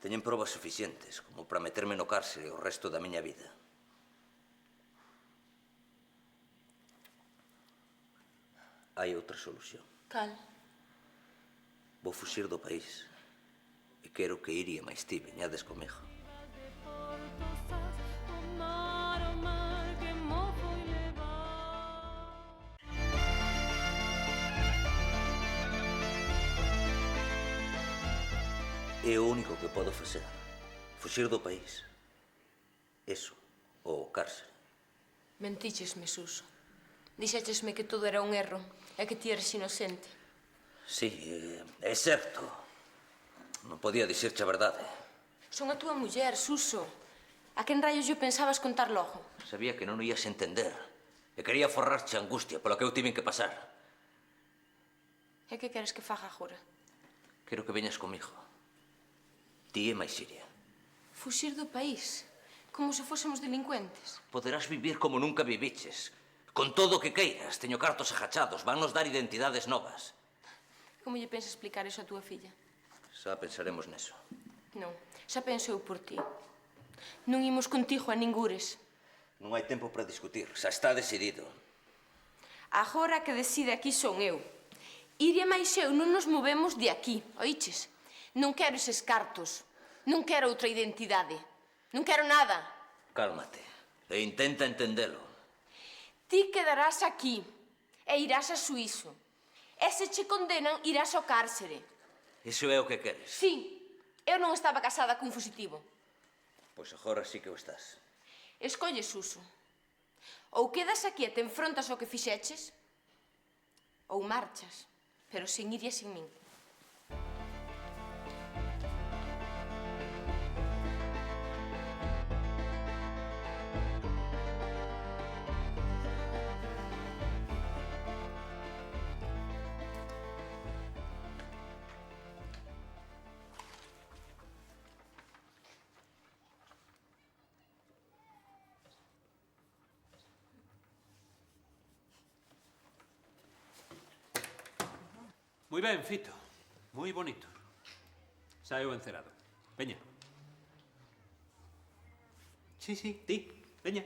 Speaker 7: Teñen probas suficientes como para meterme no cárcere o resto da miña vida. Hai outra solución.
Speaker 1: Cal?
Speaker 7: Vou fuxir do país e quero que Iria máis ti veñades comigo. É o único que podo facer. Fuxir do país. Eso, o cárcere.
Speaker 1: Mentíchesme, Suso. Dixéchesme que todo era un erro e que ti eres inocente.
Speaker 7: Sí, é certo. Non podía dicirche a verdade.
Speaker 1: Son a túa muller, Suso. A quen rayos yo pensabas contar logo?
Speaker 7: Sabía que non o ías entender. E quería forrarche a angustia pola que eu tiven que pasar.
Speaker 1: E que queres que faga agora?
Speaker 7: Quero que veñas comigo. Ti e máis Iria.
Speaker 1: Fuxir do país? Como se fósemos delincuentes?
Speaker 7: Poderás vivir como nunca viviches. Con todo o que queiras. Teño cartos agachados. Vannos dar identidades novas.
Speaker 1: Como lle pensas explicar iso a túa filla?
Speaker 7: Xa pensaremos neso.
Speaker 1: Non, xa penso eu por ti. Non imos contigo a ningures.
Speaker 7: Non hai tempo para discutir. Xa está decidido.
Speaker 1: Agora que decide aquí son eu. Iria máis eu non nos movemos de aquí, oíches? Non quero eses cartos. Non quero outra identidade. Non quero nada.
Speaker 7: Cálmate. E intenta entendelo.
Speaker 1: Ti quedarás aquí e irás a Suízo. E se che condenan, irás ao cárcere.
Speaker 7: Iso é o que queres?
Speaker 1: Sí, eu non estaba casada cun fusitivo.
Speaker 7: Pois agora sí que o estás.
Speaker 1: Escolle, Suso. Ou quedas aquí e te enfrontas ao que fixeches, ou marchas, pero sen Iria sin min.
Speaker 14: Moi ben, Fito. Moi bonito. Saio encerado. Veña. Sí, ti. Veña.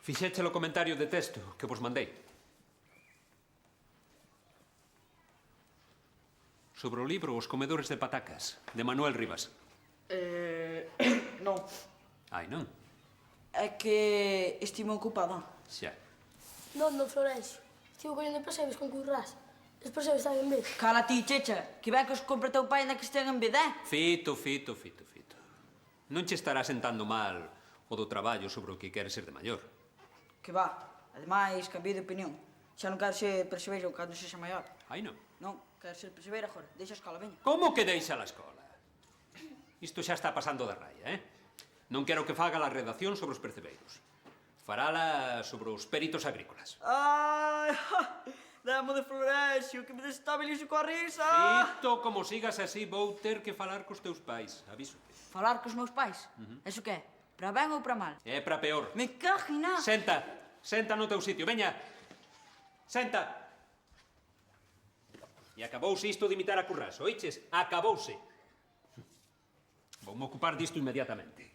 Speaker 14: Fixeche o comentario de texto que vos mandei. Sobre o libro Os comedores de patacas, de Manuel Rivas.
Speaker 15: Non.
Speaker 14: Ai, non?
Speaker 15: É que estive ocupada.
Speaker 14: Xa.
Speaker 16: Non, Florencio. Estivo collendo percebes con currás. Os percebes están en vez.
Speaker 15: Cala ti, checha, que ben que os compra teu pai na que estén en vez,
Speaker 14: Fito. Non che estará sentando mal o do traballo sobre o que queres ser de maior.
Speaker 15: Que va. Ademais, cambiei de opinión. Xa non quero ser percebeiro cando sexa maior.
Speaker 14: Ai, non?
Speaker 15: Non, quero ser percebeiro agora. Deixa a escola, veña.
Speaker 14: Como que deixa a escola? Isto xa está pasando da raya, Non quero que faga a redacción sobre os percebeiros. Farala sobre os peritos agrícolas.
Speaker 15: Ai, de
Speaker 18: ramo de florexio, que me desestabilizo coa risa.
Speaker 14: Fito, como sigas así, vou ter que falar cos teus pais. Aviso.
Speaker 15: Falar cos meus pais? Eso que é? Para ben ou para mal?
Speaker 14: É para peor.
Speaker 15: Me cago en nada.
Speaker 14: Senta. Senta no teu sitio. Veña. Senta. E acabouse isto de imitar a Currás, oiches? Acabouse. Voume ocupar disto inmediatamente.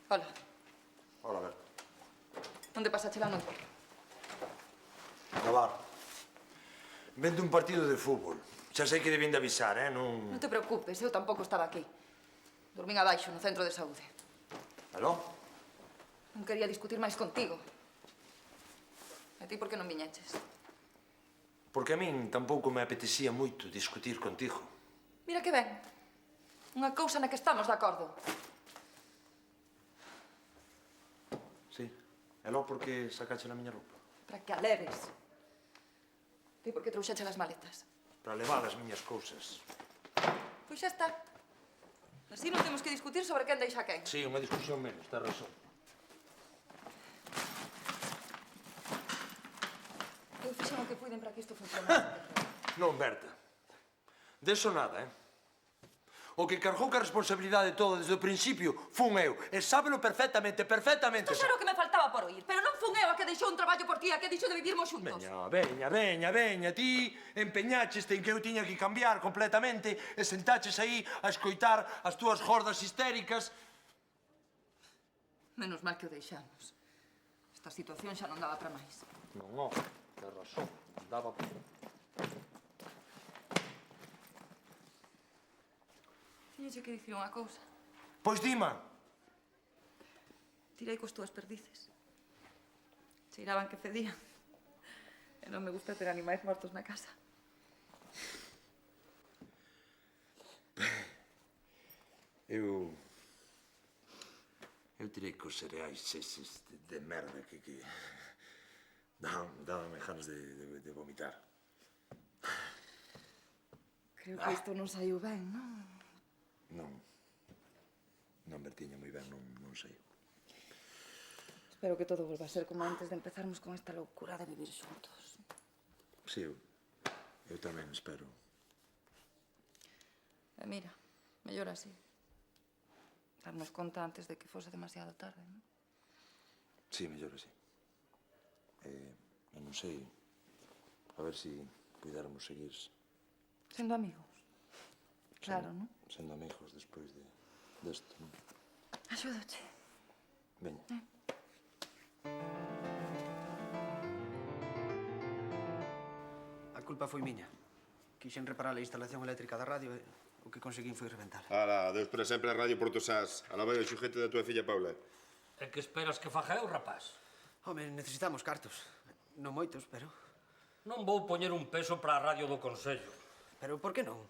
Speaker 4: Hola,
Speaker 3: Hola, Berta.
Speaker 4: onde pasache la noite?
Speaker 3: No bar. Vendo un partido de fútbol. Xa sei que debín de avisar, non...
Speaker 4: Non te preocupes, eu tampouco estaba aquí. Dormín abaixo, no centro de saúde.
Speaker 3: Aló?
Speaker 4: Non quería discutir máis contigo. E ti por que non viñeches?
Speaker 3: Porque a min tampouco me apetecía moito discutir contigo.
Speaker 4: Mira que ben. Unha cousa na que estamos de acordo.
Speaker 3: Sí. E logo por que sacache a miña roupa?
Speaker 4: Para que a leves. Ti por que trouxeche as maletas?
Speaker 3: Para levar as miñas cousas.
Speaker 4: Pois xa está. Así non temos que discutir sobre quen deixa quen.
Speaker 3: Sí, unha discusión menos, tens razón.
Speaker 4: Eu fixen o que puiden para que isto funcionase.
Speaker 3: Non, Berta. Deso nada, O que cargou ca responsabilidade de todo desde o principio fun eu. E sábelo perfectamente, perfectamente.
Speaker 4: Isto xa era o que me faltaba por oír. Pero non fun eu a que deixou un traballo por ti, a que dixo de vivirmos xuntos.
Speaker 3: Veña. Ti empeñacheste en que eu tiña que cambiar completamente e sentaches aí a escoitar as túas jordas histéricas.
Speaker 4: Menos mal que o deixamos. Esta situación xa non daba para máis.
Speaker 3: Non, tens razón. Daba por...
Speaker 4: Tiñeche que dicir unha cousa.
Speaker 3: Pois dima.
Speaker 4: Tirei cos túas perdices. Cheiraban que fedían. E non me gusta ter animais mortos na casa.
Speaker 3: Eu tirei cos cereais eses de merda que... Dábame ganas de vomitar.
Speaker 4: Creo que isto non saiu ben, non?
Speaker 3: Non, Bertiña, moi ben, non sei.
Speaker 4: Espero que todo volva a ser como antes de empezarmos con esta loucura de vivir xuntos.
Speaker 3: Sí, eu tamén espero.
Speaker 4: E mira, mellor así. Darnos conta antes de que fose demasiado tarde, non?
Speaker 3: Sí, mellor así. Eu non sei, a ver se puidéramos seguir...
Speaker 4: Sendo amigos. Claro, non?
Speaker 3: Sendo amigos despois desto, non?
Speaker 4: Axúdoche.
Speaker 3: Veña.
Speaker 12: A culpa foi miña. Quixen reparar a instalación eléctrica da radio e o que conseguín foi reventar.
Speaker 6: Ala, Deus para sempre a Radio Portosás. Alá vai o xujete da túa filla Paula.
Speaker 8: E que esperas que faga eu, rapaz?
Speaker 12: Home, necesitamos cartos. Non moitos, pero...
Speaker 8: Non vou poñer un peso para a radio do Consello.
Speaker 12: Pero por que non?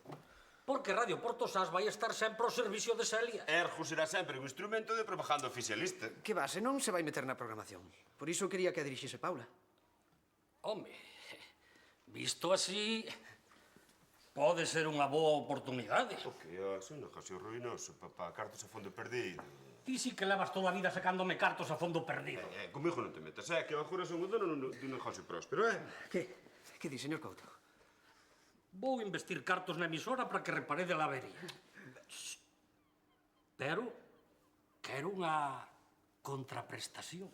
Speaker 8: Porque Radio Portosás vai estar sempre ao servicio de Celia.
Speaker 6: Ergo será sempre un instrumento de propaganda oficialista.
Speaker 12: Que va, se non se vai meter na programación. Por iso quería que a dirixise Paula.
Speaker 8: Home, visto así, pode ser unha boa oportunidade.
Speaker 6: O que é un negocio ruinoso, papá, cartos a fondo perdido.
Speaker 8: Ti si que levas toda a vida sacándome cartos a fondo perdido.
Speaker 6: Comigo non te metas, que a jura son o dono dun negocio próspero,
Speaker 12: Que di, señor Couto?
Speaker 8: Vou investir cartos na emisora para que reparede a avería. Pero quero unha contraprestación.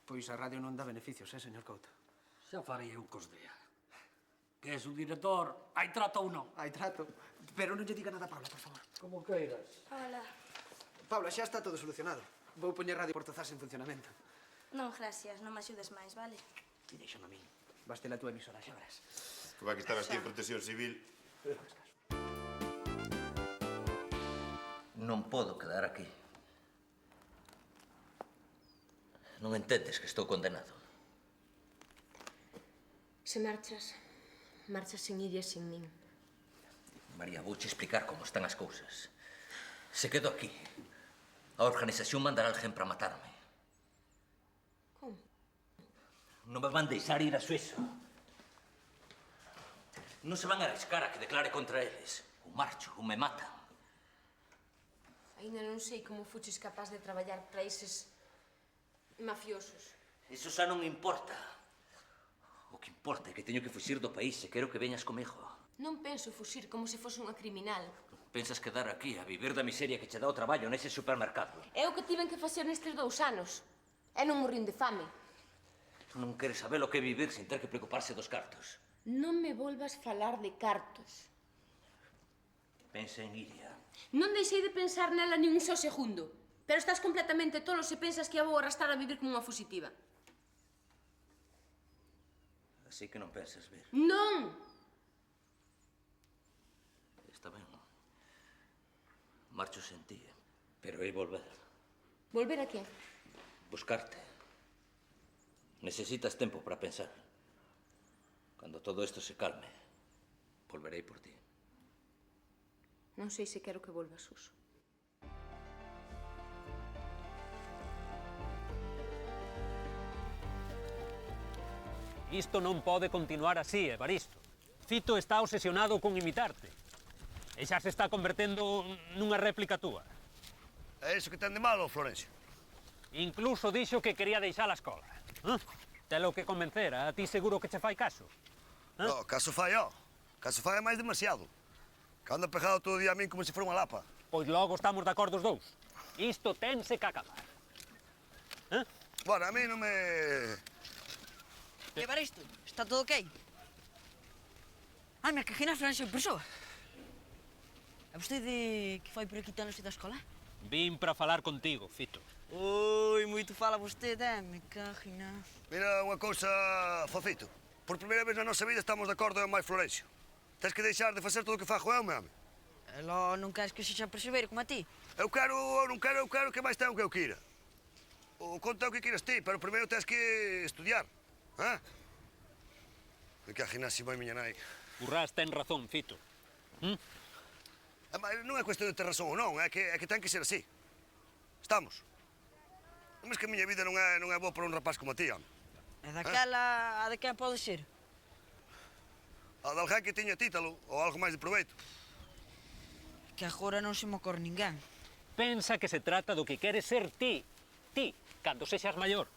Speaker 12: Pois a radio non dá beneficios, señor Couto?
Speaker 8: Xa farei eu cos dea. Que es o director, hai trato ou non?
Speaker 12: Hai trato. Pero non lle diga nada a Paula, por favor.
Speaker 8: Como queiras.
Speaker 5: Hola.
Speaker 12: Paula, xa está todo solucionado. Vou poñer Radio Portozás en funcionamento.
Speaker 5: Non, gracias, non me axudes máis, vale?
Speaker 12: E deixame a min. Vas ter a túa emisora, xa verás.
Speaker 6: Que vai que estabas ti en protección civil.
Speaker 7: Non podo quedar aquí. Non entendes que estou condenado.
Speaker 1: Se marchas, marchas sin ir e sin min.
Speaker 7: María, vouche explicar como están as cousas. Se quedo aquí, a organización mandará alguén para matarme.
Speaker 1: Como?
Speaker 7: Non me van deixar ir a Suiza. Non se van a arriscar a que declare contra eles. Ou marcho, ou me matan.
Speaker 1: Ainda non sei como fuches capaz de traballar para eses mafiosos.
Speaker 7: Iso xa non importa. O que importa é que teño que fuxir do país e quero que veñas comigo.
Speaker 1: Non penso fuxir como se fose unha criminal.
Speaker 7: Pensas quedar aquí a vivir da miseria que che dá o traballo nese supermercado?
Speaker 1: É o que tiven que facer nestes 2 anos. E non morrín de fame.
Speaker 7: Tu non queres saber o que é vivir sin ter que preocuparse dos cartos.
Speaker 1: Non me volvas falar de cartos.
Speaker 7: Pensa en Iria.
Speaker 1: Non deixei de pensar nela nin un só segundo. Pero estás completamente tolo se pensas que a vou arrastrar a vivir como unha fuxitiva.
Speaker 7: Así que non pensas ver.
Speaker 1: Non!
Speaker 7: Está ben. Marcho sen ti, pero hei volver.
Speaker 1: Volver a que?
Speaker 7: Buscarte. Necesitas tempo para pensar. Cando todo isto se calme, volverei por ti.
Speaker 1: Non sei se quero que volvas, Suso.
Speaker 14: Isto non pode continuar así, Evaristo. Fito está obsesionado con imitarte. E xa se está convertendo nunha réplica túa.
Speaker 17: É iso que ten de malo, Florencio?
Speaker 14: Incluso dixo que quería deixar a escola. Telo que convencer, a ti seguro que che fai caso.
Speaker 17: No, caso fai, ó. Caso fai é máis demasiado. Que anda pegado todo o día a min como se fora unha lapa.
Speaker 14: Pois logo estamos de acordo os dous. Isto tense que acabar.
Speaker 17: Bueno, a mí non me...
Speaker 15: Evaristo, está todo ok? Ai, me caguei na Florencio en persoa. É vostede que foi por aquí tan longe da escola?
Speaker 14: Vim para falar contigo, Fito.
Speaker 15: Ui, moito fala vostede, me cago na...
Speaker 17: Mira unha cousa, Fafito. Por primeira vez na nosa vida estamos de acordo eu e máis Florencio. Tens que deixar de facer todo o que fago eu, meu ame.
Speaker 15: Elo, non queres que sexa perceber como a ti?
Speaker 17: Eu non quero que máis ten o que eu quira. O conto é o que queres ti, pero primeiro tens que estudiar. Me cago na si vai miña nai.
Speaker 14: Currás ten razón, Fito.
Speaker 17: Non é cuestión de ter razón ou non, é que ten que ser así. Estamos. Mas que a miña vida non é boa para un rapaz como ti, home.
Speaker 15: E daquela, a de quen pode ser?
Speaker 17: A de alguén que tiña títalo, ou algo máis de proveito.
Speaker 15: Que agora non se me ocorre ninguén.
Speaker 14: Pensa que se trata do que queres ser ti. Ti, cando sexas maior.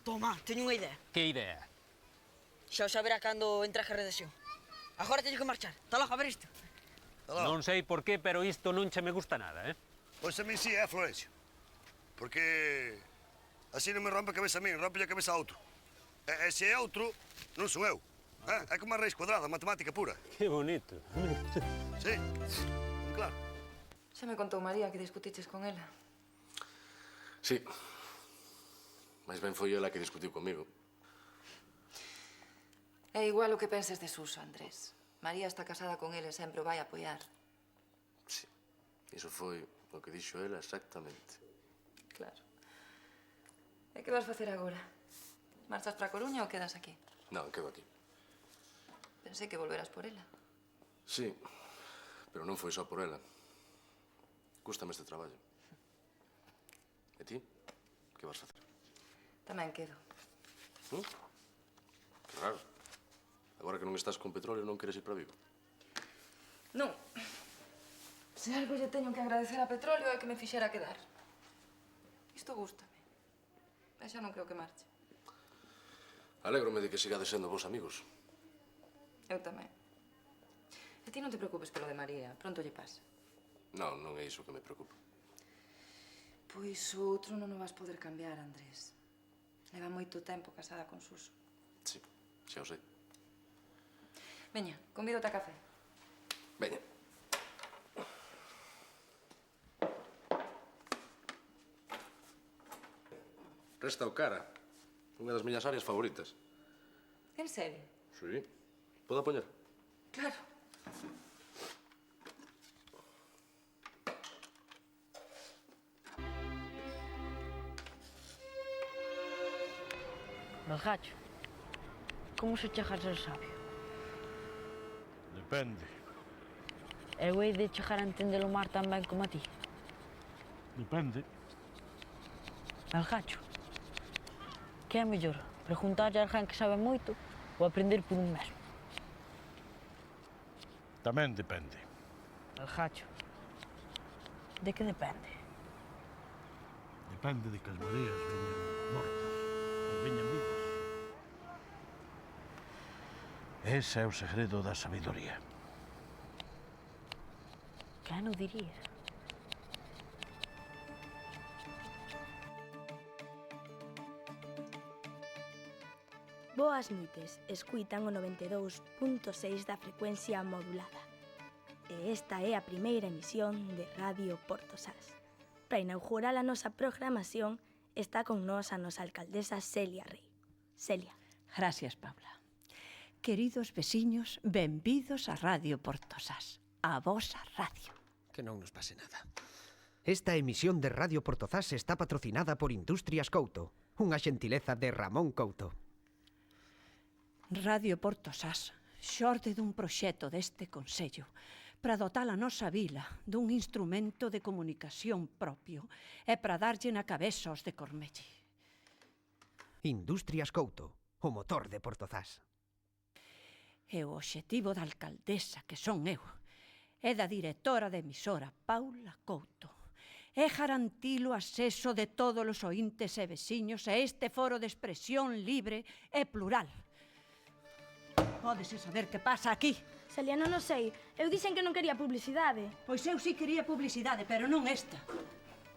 Speaker 15: Toma, teño unha idea.
Speaker 14: Que idea?
Speaker 15: Xa o saberá cando entre a redacción. Agora teño que marchar. Tá logo a ver isto.
Speaker 14: Non sei por qué, pero isto non che me gusta nada,
Speaker 17: Pois a mí sí, Florencio. Porque así non me rompe a cabeza a min, rompe a cabeza a outro. E se é outro, non sou eu. É como a raíz cuadrada, matemática pura.
Speaker 14: Que bonito.
Speaker 17: Sí, claro.
Speaker 4: Xa me contou María que discutiches con ela.
Speaker 2: Sí. Mais ben foi ela que discutiu comigo.
Speaker 4: É igual o que penses de Suso, Andrés. María está casada con ele e sempre o vai apoiar.
Speaker 2: Sí. Iso foi o que dixo ela exactamente.
Speaker 4: Claro. E que vas facer agora? Marchas para a Coruña ou quedas aquí?
Speaker 2: Non, quedo aquí.
Speaker 4: Pensei que volverás por ela.
Speaker 2: Sí, pero non foi só por ela. Gústame este traballo. E ti? Que vas facer?
Speaker 4: Tamén quedo.
Speaker 2: Que raro. Agora que non estás con petróleo, non queres ir para Vigo?
Speaker 4: Non. Se algo lle teño que agradecer a Petróleo é que me fixera quedar. Isto gústame. E xa non creo que marche.
Speaker 2: Alégrome de que sigades sendo vos amigos.
Speaker 4: Eu tamén. E ti non te preocupes polo de María. Pronto lle pasa.
Speaker 2: Non, non é iso que me preocupa.
Speaker 4: Pois o outro non o vas poder cambiar, Andrés. Leva moito tempo casada con Suso.
Speaker 2: Sí, xa o sei.
Speaker 4: Veña, convídote a café.
Speaker 2: Veña. Resta o cara. Unha das miñas áreas favoritas.
Speaker 4: En serio?
Speaker 2: Sí. Podo poñer?
Speaker 4: Claro.
Speaker 15: Belgacho, como se chega a ser sabio?
Speaker 19: Depende.
Speaker 15: Eu hei de chegar a entender o mar tan ben como a ti.
Speaker 19: Depende.
Speaker 15: Belgacho, que é mellor? Preguntarlle a alguén que sabe moito ou aprender por un mesmo?
Speaker 19: Tamén depende.
Speaker 15: El Jacho. De que depende?
Speaker 19: Depende de que as mareas veñan mortas ou veñan vivas. Ese é o segredo da sabiduría.
Speaker 15: Que non diría?
Speaker 5: Boas noites, escuitan o 92.6 da frecuencia modulada. E esta é a primeira emisión de Radio Porto Sás. Para inaugurar a nosa programación está con nós a nosa alcaldesa Celia Rei. Celia.
Speaker 13: Gracias, Paula. Queridos veciños, benvidos a Radio Porto Sás, a vosa radio.
Speaker 12: Que non nos pase nada. Esta emisión de Radio Portozás está patrocinada por Industrias Couto, unha xentileza de Ramón Couto.
Speaker 13: Radio Porto Sás xorde dun proxecto deste Consello para dotar a nosa vila dun instrumento de comunicación propio e para darlle na cabeza aos de Cormelli.
Speaker 12: Industrias Couto, o motor de Portozás.
Speaker 13: E o obxectivo da alcaldesa, que son eu, e da directora de emisora, Paula Couto, é garantir o acceso de todos os ointes e veciños a este foro de expresión libre e plural. Pódese saber que pasa aquí?
Speaker 5: Celia, non o sei. Eu dixen que non quería publicidade.
Speaker 13: Pois eu sí quería publicidade, pero non esta.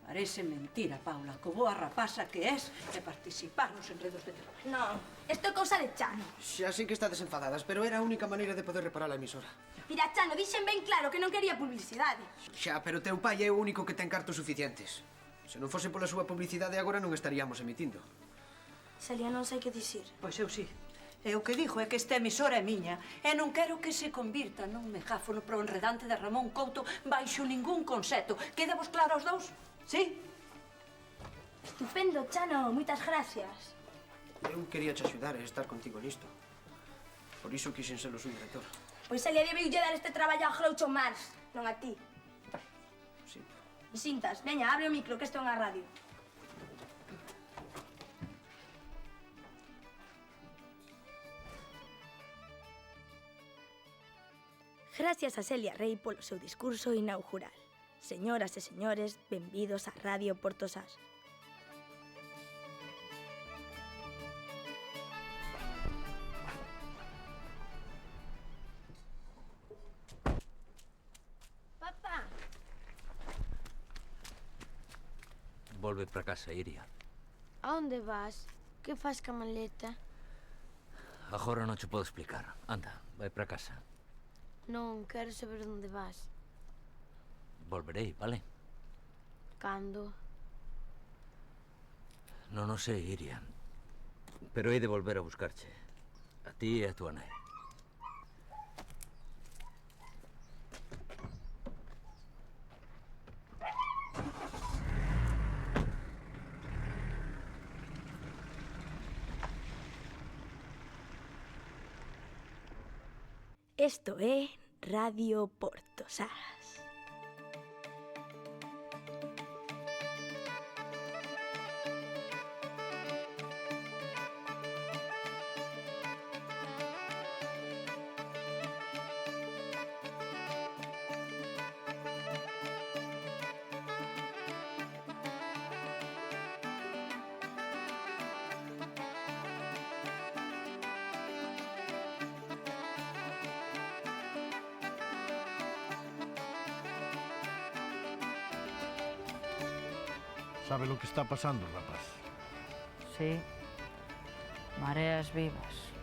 Speaker 13: Parece mentira, Paula, co boa rapaza que és de participar nos enredos de traballo.
Speaker 5: Non, isto é cousa de Chano.
Speaker 12: Xa sei que estades enfadadas, pero era a única maneira de poder reparar a emisora.
Speaker 5: Mira, Chano, dixen ben claro que non quería publicidade.
Speaker 12: Xa, pero teu pai é o único que ten cartos suficientes. Se non fose pola súa publicidade, agora non estaríamos emitindo.
Speaker 5: Celia, non sei que dicir.
Speaker 13: Pois eu sí. E o que dixo é que esta emisora é miña e non quero que se convirta nun megáfono pro enredante de Ramón Couto baixo ningún concepto. Queda vos claro aos dous? Sí?
Speaker 5: Estupendo, Chano. Moitas gracias.
Speaker 12: Eu quería te axudar a estar contigo nisto. Por iso quixen ser o seu director.
Speaker 5: Pois Celia debeulle dar este traballo a Groucho Marx, non a ti.
Speaker 12: Sí.
Speaker 5: E sintas, veña, abre o micro, que isto é unha radio. Gracias a Celia Rei polo seu discurso inaugural. Señoras e señores, benvidos a Radio Porto Sás.
Speaker 16: Papá.
Speaker 7: Volve para casa, Iria.
Speaker 16: A onde vas? Que faz ca maleta?
Speaker 7: Agora non te podo explicar. Anda, vai para casa.
Speaker 16: Non, quero saber onde vas.
Speaker 7: Volverei, vale?
Speaker 16: Cando?
Speaker 7: Non o sei, Iria. Pero hei de volver a buscarche. A ti e a tua nai.
Speaker 5: Esto é Radio Porto Sás.
Speaker 19: Sabe lo que está pasando, rapaz?
Speaker 15: Sí. Mareas vivas.